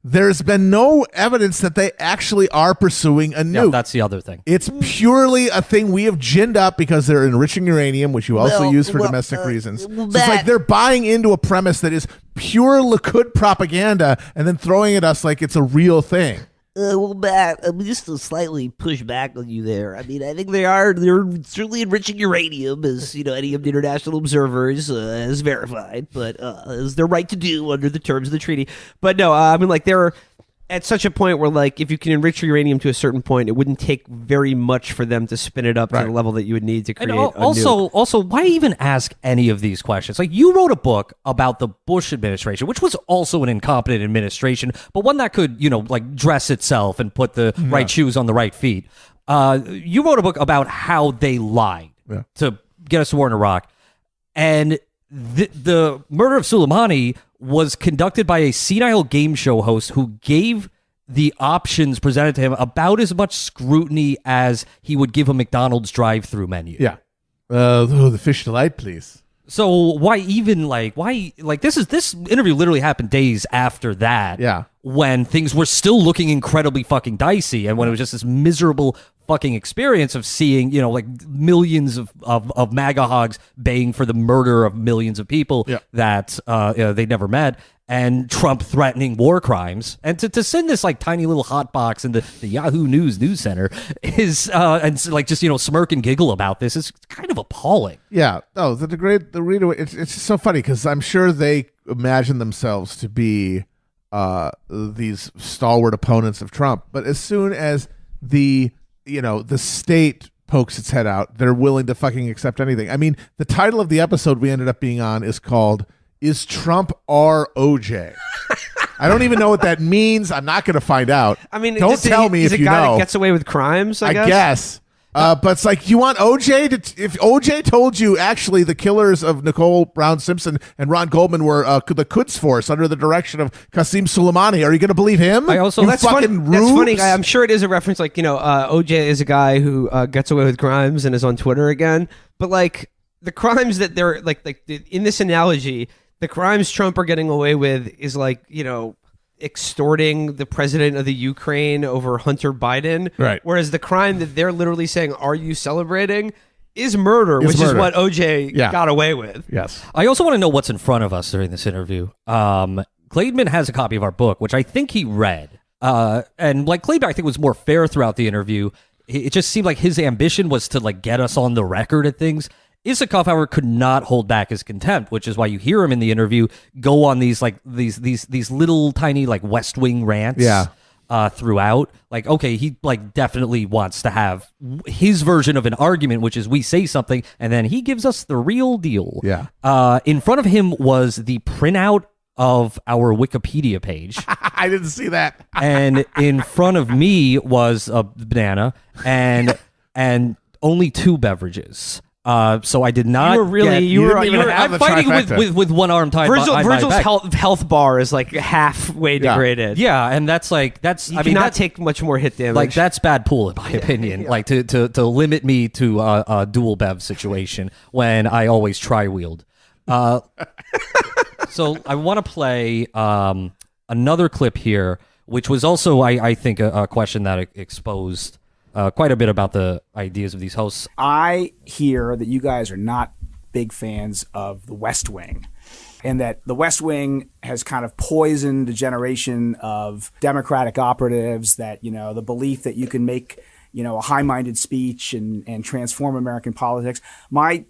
There's been no evidence that they actually are pursuing a nuke. Yeah, that's the other thing. It's purely a thing we have ginned up because they're enriching uranium, which you also use for domestic reasons. So it's like they're buying into a premise that is pure Likud propaganda and then throwing at us like it's a real thing. Well, Matt, I'm just to slightly push back on you there. I mean, I think they're certainly enriching uranium, as you know, any of the international observers has verified, but it's their right to do under the terms of the treaty. But no, I mean, like they're at such a point where, like, if you can enrich uranium to a certain point, it wouldn't take very much for them to spin it up to the level that you would need to create. And also, why even ask any of these questions? Like, you wrote a book about the Bush administration, which was also an incompetent administration, but one that could, you know, like dress itself and put the right shoes on the right feet. You wrote a book about how they lied to get us to war in Iraq, and the murder of Soleimani was conducted by a senile game show host who gave the options presented to him about as much scrutiny as he would give a McDonald's drive-through menu. Yeah. The fish delight, please. So why this interview literally happened days after that. Yeah. When things were still looking incredibly fucking dicey, and when it was just this miserable fucking experience of seeing, you know, like millions of MAGA hogs baying for the murder of millions of people that they never met, and Trump threatening war crimes, and to send this like tiny little hot box in the Yahoo News Center is and like just, you know, smirk and giggle about this is kind of appalling. Yeah. Oh, the reader. It's just so funny because I'm sure they imagine themselves to be these stalwart opponents of Trump, but as soon as the state pokes its head out, they're willing to fucking accept anything. I mean, the title of the episode we ended up being on is called "Is Trump Our OJ?" I don't even know what that means. I'm not going to find out. I mean, don't tell me if you know. He's a guy that gets away with crimes, I guess. But it's like, you want OJ to? If OJ told you actually the killers of Nicole Brown Simpson and Ron Goldman were the Quds Force under the direction of Qasem Soleimani, are you going to believe him? I also that's funny. That's funny. I'm sure it is a reference. Like, you know, OJ is a guy who gets away with crimes and is on Twitter again. But like the crimes that they're like in this analogy, the crimes Trump are getting away with is like, you know, extorting the president of the Ukraine over Hunter Biden. Right. Whereas the crime that they're literally saying, "Are you celebrating?" is murder, which is what OJ got away with. Yes. I also want to know what's in front of us during this interview. Klaidman has a copy of our book, which I think he read. And like Klaidman, I think was more fair throughout the interview. It just seemed like his ambition was to like get us on the record at things. Isikoff, however, could not hold back his contempt, which is why you hear him in the interview go on these like these little tiny like West Wing rants throughout. Like, okay, he like definitely wants to have his version of an argument, which is we say something and then he gives us the real deal. Yeah. In front of him was the printout of our Wikipedia page. I didn't see that. And in front of me was a banana and only two beverages. So I did not. You were really. I'm fighting with one arm tied behind Virgil's my back. health bar is like halfway degraded. Yeah, and that's. You cannot take much more hit damage. Like that's bad pool in my opinion. Yeah. Like to limit me to a dual bev situation when I always tri-wheeled. So I want to play another clip here, which was also I think a question that exposed quite a bit about the ideas of these hosts. I hear that you guys are not big fans of the West Wing, and that the West Wing has kind of poisoned a generation of Democratic operatives, that, the belief that you can make, a high-minded speech and transform American politics. My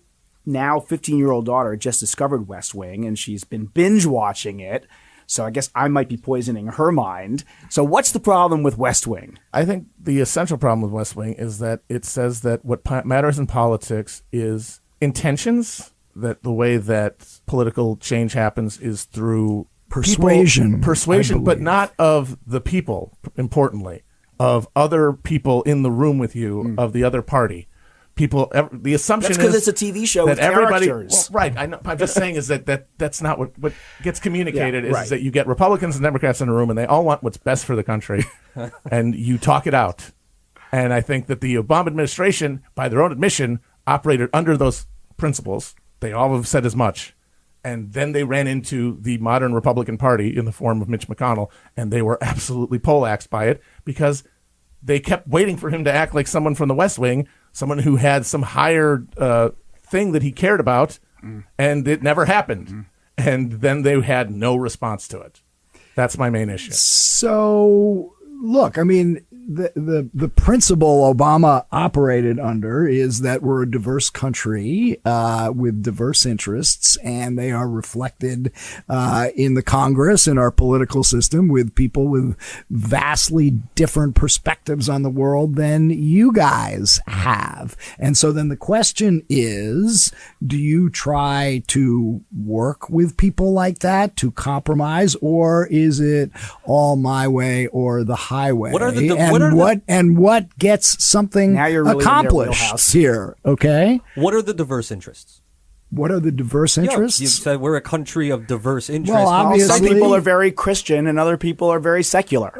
now 15-year-old daughter just discovered West Wing, and she's been binge watching it. So I guess I might be poisoning her mind. So what's the problem with West Wing? I think the essential problem with West Wing is that it says that what matters in politics is intentions, that the way that political change happens is through Persuasion, but not of the people, importantly, of other people in the room with you, of the other party. People, the assumption That's because is it's a TV show that with everybody. characters. Well, right, I know, I'm just saying is that's not what gets communicated. Yeah, is right. that you get Republicans and Democrats in a room, and they all want what's best for the country, and you talk it out. And I think that the Obama administration, by their own admission, operated under those principles. They all have said as much. And then they ran into the modern Republican Party in the form of Mitch McConnell, and they were absolutely poleaxed by it because they kept waiting for him to act like someone from the West Wing, someone who had some higher thing that he cared about, and it never happened. And then they had no response to it. That's my main issue. So, look, I mean, the principle Obama operated under is that we're a diverse country with diverse interests, and they are reflected in the Congress, in our political system, with people with vastly different perspectives on the world than you guys have. And so then the question is, do you try to work with people like that to compromise, or is it all my way or the highway? What gets something Now you're really in their accomplished wheelhouse. here? Okay, What are the diverse interests? what are the diverse interests? Yeah, you said we're a country of diverse interests. Well, obviously, Some people are very Christian and other people are very secular.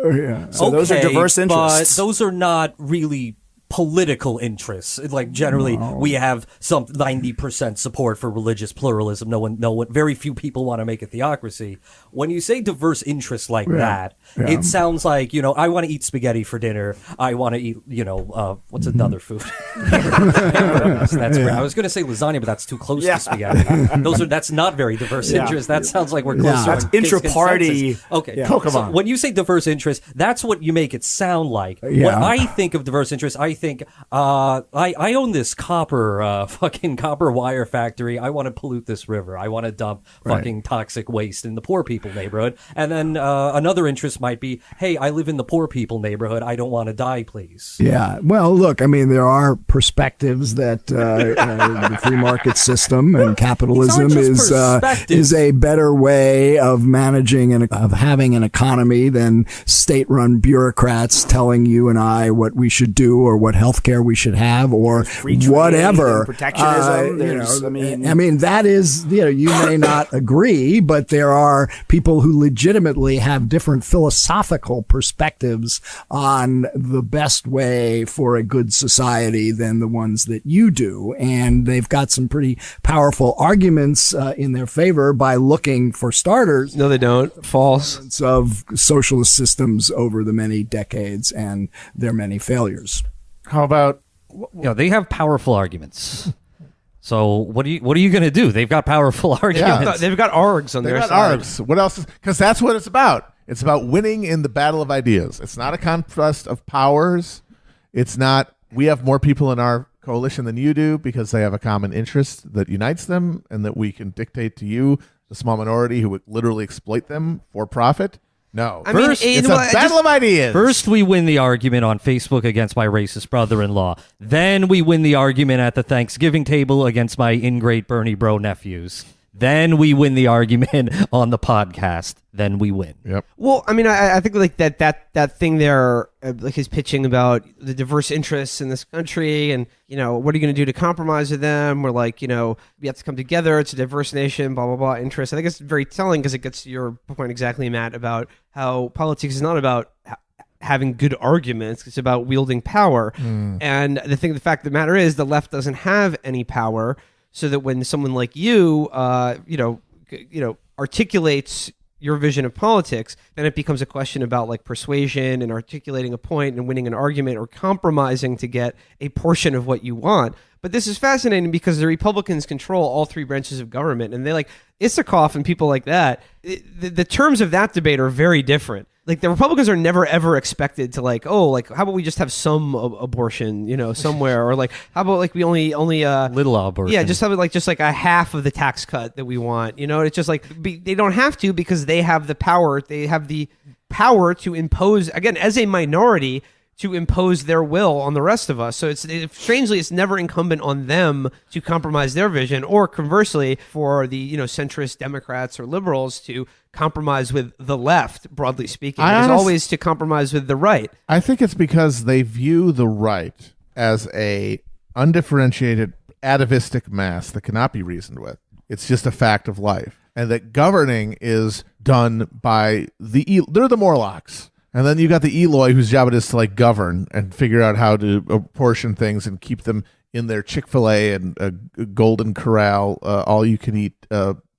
So those are Okay, diverse interests. But those are not really political interests. Like generally, we have some 90% support for religious pluralism. No one, very few people want to make a theocracy. When you say diverse interests like that, it sounds like, I want to eat spaghetti for dinner. I want to eat, what's another food? That's great. I was going to say lasagna, but that's too close to spaghetti. That's not very diverse interests. That sounds like we're close to That's a intra-party. consensus. Okay. Pokemon. So when you say diverse interests, that's what you make it sound like. When I think of diverse interests, I think I own this fucking copper wire factory. I want to pollute this river. I want to dump fucking toxic waste in the poor people neighborhood. And then another interest might be, hey, I live in the poor people neighborhood. I don't want to die, please. Yeah. Well, look, I mean, there are perspectives that the free market system and capitalism is a better way of managing and of having an economy than state-run bureaucrats telling you and I what we should do or what healthcare we should have or Free trade whatever. and protectionism. I mean, that is, you may not agree, but there are people who legitimately have different philosophical perspectives on the best way for a good society than the ones that you do. And they've got some pretty powerful arguments in their favor by looking, for starters, No, they don't. False. of socialist systems over the many decades and their many failures. How about They have powerful arguments. So what are you going to do? They've got powerful arguments. They've got args on They their got side. args. What else? Because that's what it's about. It's about winning in the battle of ideas. It's not a contest of powers. It's not, we have more people in our coalition than you do because they have a common interest that unites them and that we can dictate to you, the small minority who would literally exploit them for profit. No. I mean, It's a battle of ideas. First, we win the argument on Facebook against my racist brother-in-law. Then we win the argument at the Thanksgiving table against my ingrate Bernie bro nephews. Then we win the argument on the podcast. Then we win. Yep. Well, I mean, I think like that thing there, like his pitching about the diverse interests in this country, and what are you going to do to compromise with them? We're like, we have to come together. It's a diverse nation. Blah blah blah. Interests. I think it's very telling because it gets to your point exactly, Matt, about how politics is not about having good arguments. It's about wielding power. And the fact of the matter is, the left doesn't have any power. So that when someone like you, articulates your vision of politics, then it becomes a question about like persuasion and articulating a point and winning an argument or compromising to get a portion of what you want. But this is fascinating because the Republicans control all three branches of government, and they like Isikoff and people like that. The terms of that debate are very different. Like the Republicans are never ever expected to like, oh, like how about we just have some abortion, you know, somewhere, or like how about like we only little abortion. Yeah, just have it like just like a half of the tax cut that we want. You know, it's just like they don't have to because they have the power. They have the power to impose, again, as a minority, to impose their will on the rest of us. So strangely, it's never incumbent on them to compromise their vision, or conversely, for the centrist Democrats or liberals to compromise with the left, broadly speaking. It's always to compromise with the right. I think it's because they view the right as a undifferentiated atavistic mass that cannot be reasoned with. It's just a fact of life. And that governing is done by they're the Morlocks. And then you got the Eloi, whose job it is to like govern and figure out how to apportion things and keep them in their Chick-fil-A and Golden Corral, all you can eat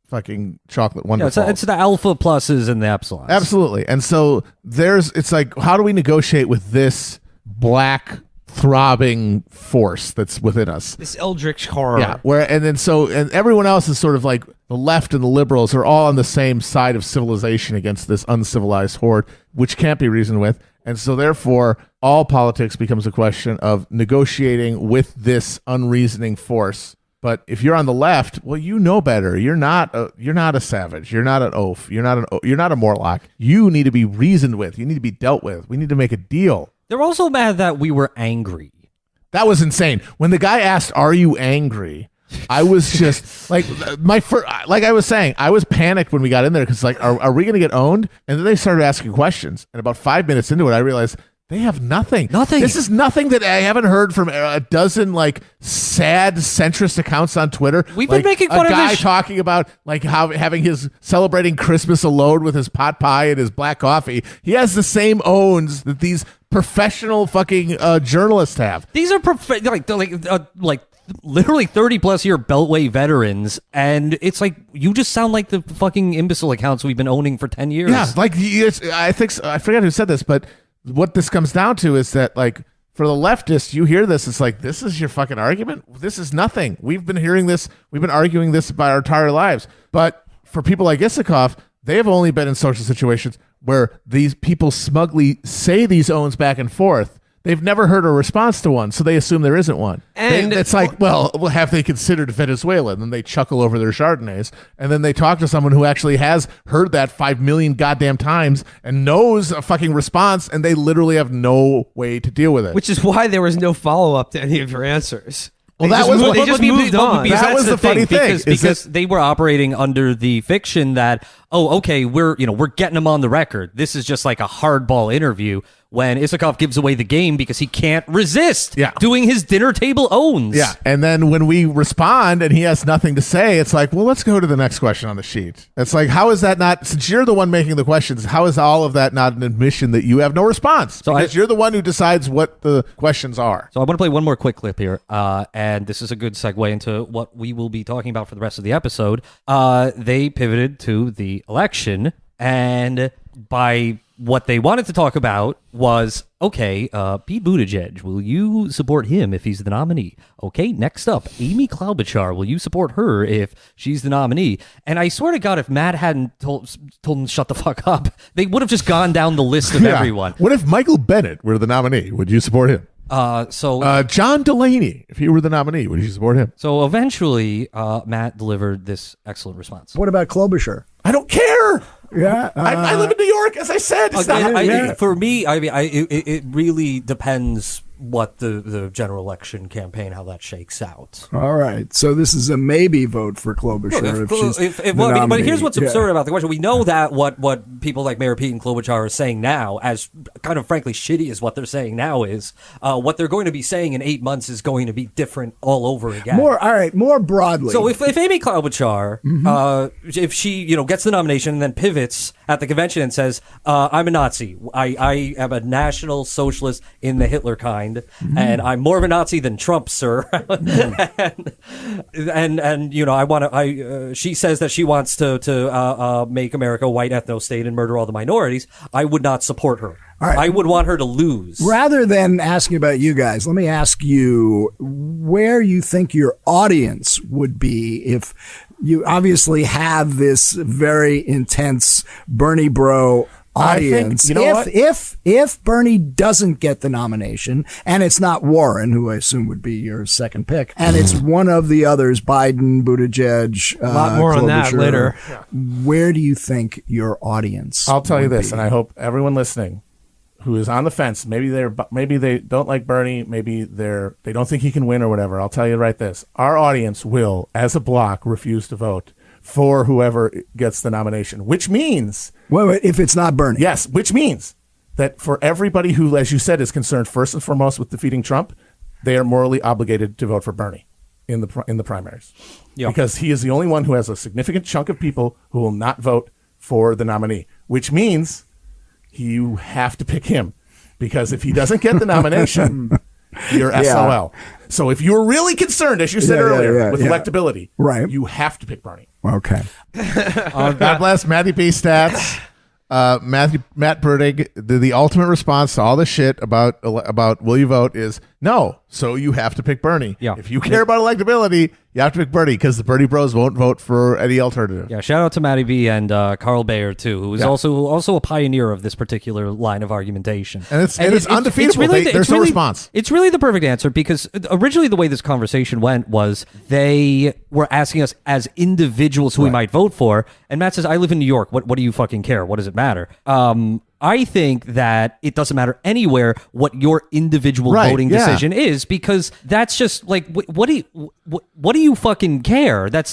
fucking chocolate wonderful. Yeah, it's the alpha pluses and the epsilons. Absolutely. And so it's like, how do we negotiate with this black throbbing force that's within us? This eldritch horror. Yeah. And everyone else is sort of like the left and the liberals are all on the same side of civilization against this uncivilized horde, which can't be reasoned with. And so therefore, all politics becomes a question of negotiating with this unreasoning force. But if you're on the left, well, you know better. You're not a savage. You're not an oaf. You're not a Morlock. You need to be reasoned with. You need to be dealt with. We need to make a deal. They're also mad that we were angry. That was insane. When the guy asked, "Are you angry?" I was just like like I was saying, I was panicked when we got in there because like, are we going to get owned? And then they started asking questions. And about 5 minutes into it, I realized they have nothing. Nothing. This is nothing that I haven't heard from a dozen like sad centrist accounts on Twitter. We've been making fun of a guy talking about like how having his celebrating Christmas alone with his pot pie and his black coffee. He has the same owns that these professional fucking journalists have. These are like literally 30 plus year Beltway veterans, and it's like you just sound like the fucking imbecile accounts we've been owning for 10 years. Yeah, like I forget who said this, but what this comes down to is that like for the leftists, you hear this, it's like, this is your fucking argument? This is nothing. We've been hearing this, we've been arguing this about our entire lives. But for people like Isikoff, they have only been in social situations where these people smugly say these owns back and forth. They've never heard a response to one, so they assume there isn't one. And it's like, well, have they considered Venezuela? And then they chuckle over their Chardonnays, and then they talk to someone who actually has heard that 5 million goddamn times and knows a fucking response, and they literally have no way to deal with it. Which is why there was no follow-up to any of your answers. Well, they just moved on. That was the funny thing. Because they were operating under the fiction that, oh, okay, we're getting them on the record. This is just like a hardball interview. When Isikoff gives away the game because he can't resist doing his dinner table owns. Yeah, and then when we respond and he has nothing to say, it's like, well, let's go to the next question on the sheet. It's like, how is that not, since you're the one making the questions, how is all of that not an admission that you have no response? Because you're the one who decides what the questions are. So I want to play one more quick clip here, and this is a good segue into what we will be talking about for the rest of the episode. They pivoted to the election, and by what they wanted to talk about was, okay, Pete Buttigieg, will you support him if he's the nominee? Okay, next up, Amy Klobuchar, will you support her if she's the nominee? And I swear to God, if Matt hadn't told him to shut the fuck up, they would have just gone down the list of everyone. What if Michael Bennett were the nominee? Would you support him? John Delaney, if he were the nominee, would you support him? So eventually, Matt delivered this excellent response. What about Klobuchar? I don't care. Yeah, I live in New York, as I said. For me, it really depends what the general election campaign, how that shakes out. All right, so this is a maybe vote for Klobuchar but here's what's absurd about the question. We know that what people like Mayor Pete and Klobuchar are saying now, as kind of frankly shitty as what they're saying now is, what they're going to be saying in 8 months is going to be different all over again. More broadly. So if Amy Klobuchar, if she gets the nomination and then pivots at the convention and says, I'm a Nazi. I am a National Socialist in the Hitler kind, and I'm more of a Nazi than Trump, sir. and you know, I want to. She says that she wants to make America a white ethno state and murder all the minorities. I would not support her. All right. I would want her to lose. Rather than asking about you guys, let me ask you where you think your audience would be if you obviously have this very intense Bernie bro audience. I think, if Bernie doesn't get the nomination, and it's not Warren, who I assume would be your second pick, and it's one of the others, Biden, Buttigieg, A lot more on that Klobuchar, later. where do you think your audience I'll tell you would this, be? and I hope everyone listening who is on the fence, maybe they don't like Bernie, maybe they don't think he can win or whatever. I'll tell you right this: our audience will, as a block, refuse to vote for whoever gets the nomination, which means Wait, if it's not Bernie. yes, which means that for everybody who, as you said, is concerned first and foremost with defeating Trump, they are morally obligated to vote for Bernie in the primaries, because he is the only one who has a significant chunk of people who will not vote for the nominee, which means you have to pick him, because if he doesn't get the nomination, you're SOL. So if you're really concerned, as you said earlier, with electability, right, you have to pick Bernie. Okay. God bless Matty B. Stats. Matt Burdig, the ultimate response to all this shit about will you vote is no. So you have to pick Bernie. Yeah. If you care about electability, you have to pick Bernie, because the Bernie Bros won't vote for any alternative. Yeah, shout out to Matty B and Carl Bayer too, who is also a pioneer of this particular line of argumentation. And it's undefeatable. There's no response. It's really the perfect answer, because originally the way this conversation went was they were asking us as individuals who we might vote for, and Matt says, "I live in New York. What do you fucking care? What does it matter?" I think that it doesn't matter anywhere what your individual voting decision is, because that's just like, what do you fucking care? That's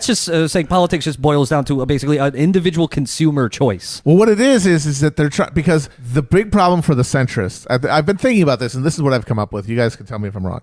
just saying politics just boils down to basically an individual consumer choice. Well, what it is that they're trying, because the big problem for the centrists, I've been thinking about this, and this is what I've come up with. You guys can tell me if I'm wrong.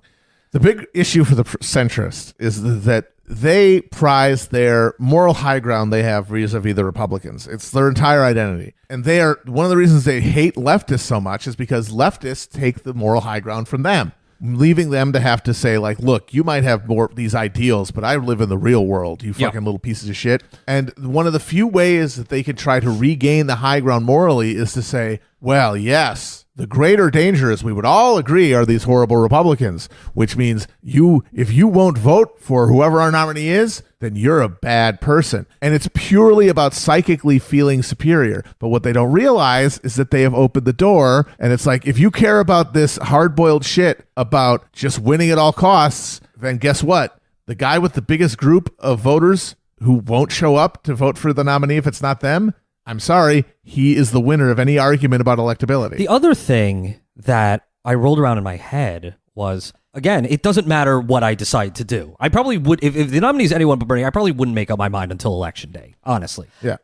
The big issue for the centrists is that they prize their moral high ground they have vis-a-vis the Republicans. It's their entire identity. And they are, one of the reasons they hate leftists so much is because leftists take the moral high ground from them, leaving them to have to say, like, look, you might have more these ideals, but I live in the real world, you fucking little pieces of shit. And one of the few ways that they can try to regain the high ground morally is to say, well, yes, the greater danger, as we would all agree, are these horrible Republicans, which means if you won't vote for whoever our nominee is, then you're a bad person. And it's purely about psychically feeling superior. But what they don't realize is that they have opened the door, and it's like, if you care about this hard-boiled shit about just winning at all costs, then guess what? The guy with the biggest group of voters who won't show up to vote for the nominee if it's not them, I'm sorry, he is the winner of any argument about electability. The other thing that I rolled around in my head was, again, it doesn't matter what I decide to do. I probably would, if the nominee is anyone but Bernie, I probably wouldn't make up my mind until Election Day, honestly. Yeah.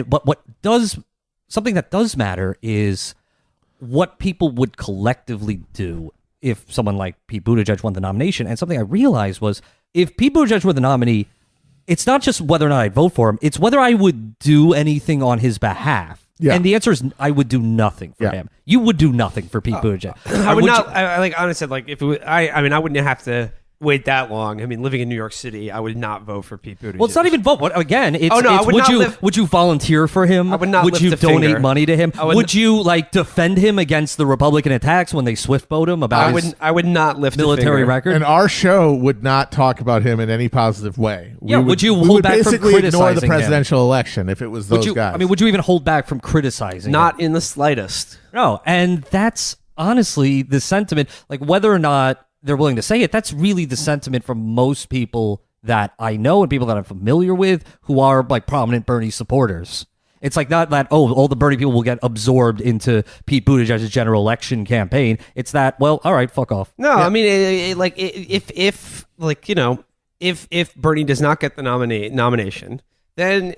But something that does matter is what people would collectively do if someone like Pete Buttigieg won the nomination. And something I realized was, if Pete Buttigieg were the nominee, it's not just whether or not I'd vote for him, it's whether I would do anything on his behalf. Yeah. And the answer is I would do nothing for him. You would do nothing for Pete Buttigieg. I would not. Honestly, like if it was, I mean, I wouldn't have to wait that long. I mean, living in New York City, I would not vote for Pete Buttigieg. Well, it's not even vote. Again, it's, would you volunteer for him? I would not. Would you donate money to him? Would you defend him against the Republican attacks when they swift boat him about I would not lift military record? And our show would not talk about him in any positive way. Would you hold we would back from basically ignore the criticizing presidential election if it was those guys? I mean, would you even hold back from criticizing Not him? in the slightest. No, and that's honestly the sentiment. Like, whether or not they're willing to say it, that's really the sentiment from most people that I know and people that I'm familiar with who are like prominent Bernie supporters. It's like not that, all the Bernie people will get absorbed into Pete Buttigieg's general election campaign. It's that, well, all right, fuck off. No, I mean, if Bernie does not get the nomination, then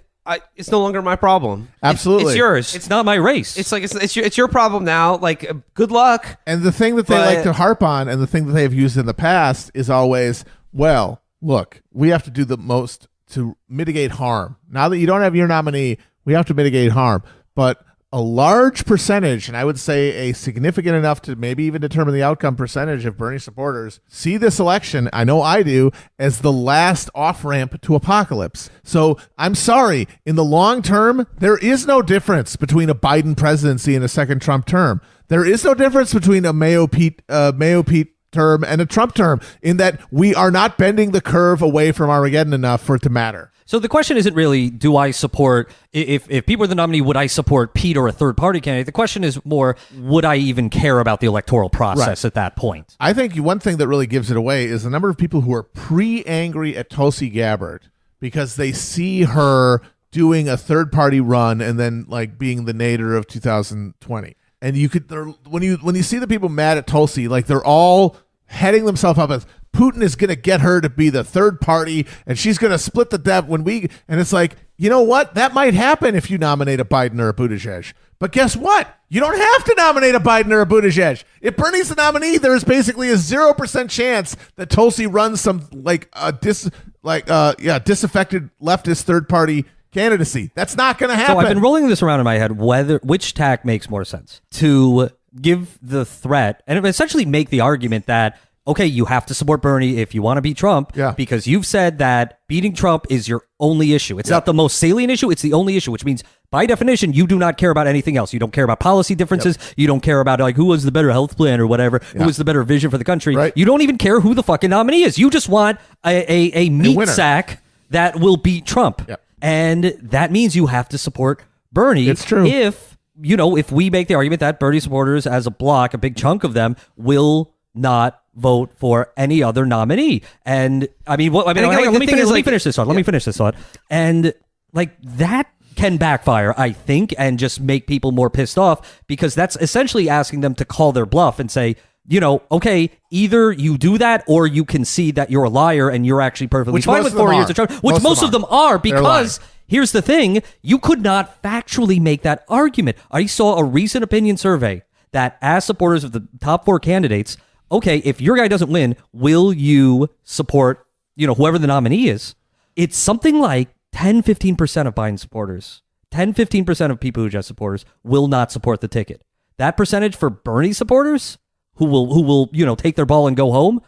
it's no longer my problem. Absolutely. It's yours. It's not my race. It's like it's your problem now. Like, good luck. And the thing that they like to harp on, and the thing that they have used in the past, is always, well, look, we have to do the most to mitigate harm. Now that you don't have your nominee, we have to mitigate harm. But a large percentage, and I would say a significant enough to maybe even determine the outcome percentage of Bernie supporters, see this election, I know I do, as the last off-ramp to apocalypse. So I'm sorry, in the long term, there is no difference between a Biden presidency and a second Trump term. There is no difference between a Mayo Pete term and a Trump term, in that we are not bending the curve away from Armageddon enough for it to matter. So the question isn't really, do I support, if people are the nominee, would I support Pete or a third party candidate? The question is more, would I even care about the electoral process at that point? I think one thing that really gives it away is the number of people who are pre-angry at Tulsi Gabbard because they see her doing a third party run and then like being the nadir of 2020. And you could, when you see the people mad at Tulsi, like they're all heading themselves up as Putin is going to get her to be the third party and she's going to split the debt and it's like, you know what? That might happen if you nominate a Biden or a Buttigieg. But guess what? You don't have to nominate a Biden or a Buttigieg. If Bernie's the nominee, there is basically a 0% chance that Tulsi runs some disaffected leftist third party candidacy. That's not going to happen. So I've been rolling this around in my head, which tack makes more sense to give the threat and essentially make the argument that, okay, you have to support Bernie if you want to beat Trump, because you've said that beating Trump is your only issue. It's not the most salient issue. It's the only issue, which means by definition, you do not care about anything else. You don't care about policy differences. You don't care about like who was the better health plan or whatever, who was the better vision for the country. Right. You don't even care who the fucking nominee is. You just want a meat sack that will beat Trump. Yep. And that means you have to support Bernie. It's true. If we make the argument that Bernie supporters as a block, a big chunk of them, will not vote for any other nominee. And let me finish this thought. And like that can backfire, I think, and just make people more pissed off, because that's essentially asking them to call their bluff and say, okay, either you do that or you concede that you're a liar and you're actually perfectly fine with 4 years of Trump, which most of them are, because here's the thing, you could not factually make that argument. I saw a recent opinion survey that asked supporters of the top 4 candidates, okay, if your guy doesn't win, will you support, whoever the nominee is? It's something like 10-15% of Biden supporters, 10-15% of people who just supporters will not support the ticket. That percentage for Bernie supporters, who will take their ball and go home,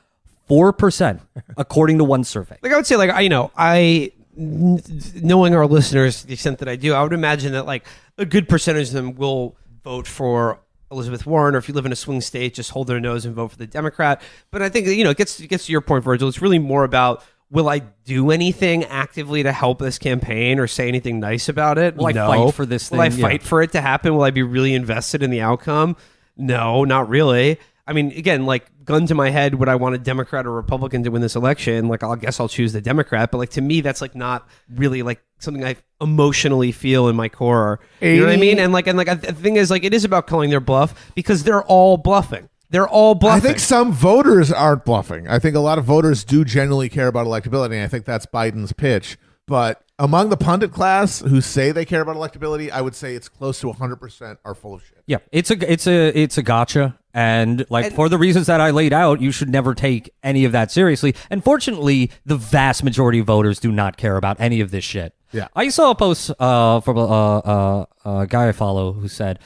4%, according to one survey. Like I would say, knowing our listeners to the extent that I do, I would imagine that like a good percentage of them will vote for Elizabeth Warren, or if you live in a swing state, just hold their nose and vote for the Democrat. But I think it gets to your point, Virgil. It's really more about, will I do anything actively to help this campaign or say anything nice about it? Will I fight for this thing? Will I fight for it to happen? Will I be really invested in the outcome? No, not really. I mean, again, like gun to my head, would I want a Democrat or Republican to win this election? Like, I guess I'll choose the Democrat. But like, to me, that's like not really like something I emotionally feel in my core. You know what I mean? And the thing is, like, it is about calling their bluff, because they're all bluffing. They're all bluffing. I think some voters aren't bluffing. I think a lot of voters do genuinely care about electability, and I think that's Biden's pitch. But among the pundit class who say they care about electability, I would say it's close to 100% are full of shit. Yeah, it's a gotcha, and for the reasons that I laid out, you should never take any of that seriously. And fortunately, the vast majority of voters do not care about any of this shit. Yeah, I saw a post from a guy I follow who said,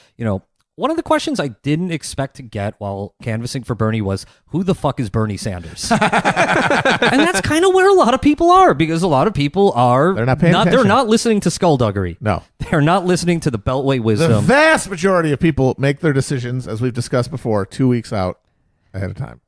one of the questions I didn't expect to get while canvassing for Bernie was, who the fuck is Bernie Sanders? And that's kind of where a lot of people are, because a lot of people are they're not paying attention. They're not listening to skullduggery. No. They're not listening to the Beltway wisdom. The vast majority of people make their decisions, as we've discussed before, 2 weeks out ahead of time.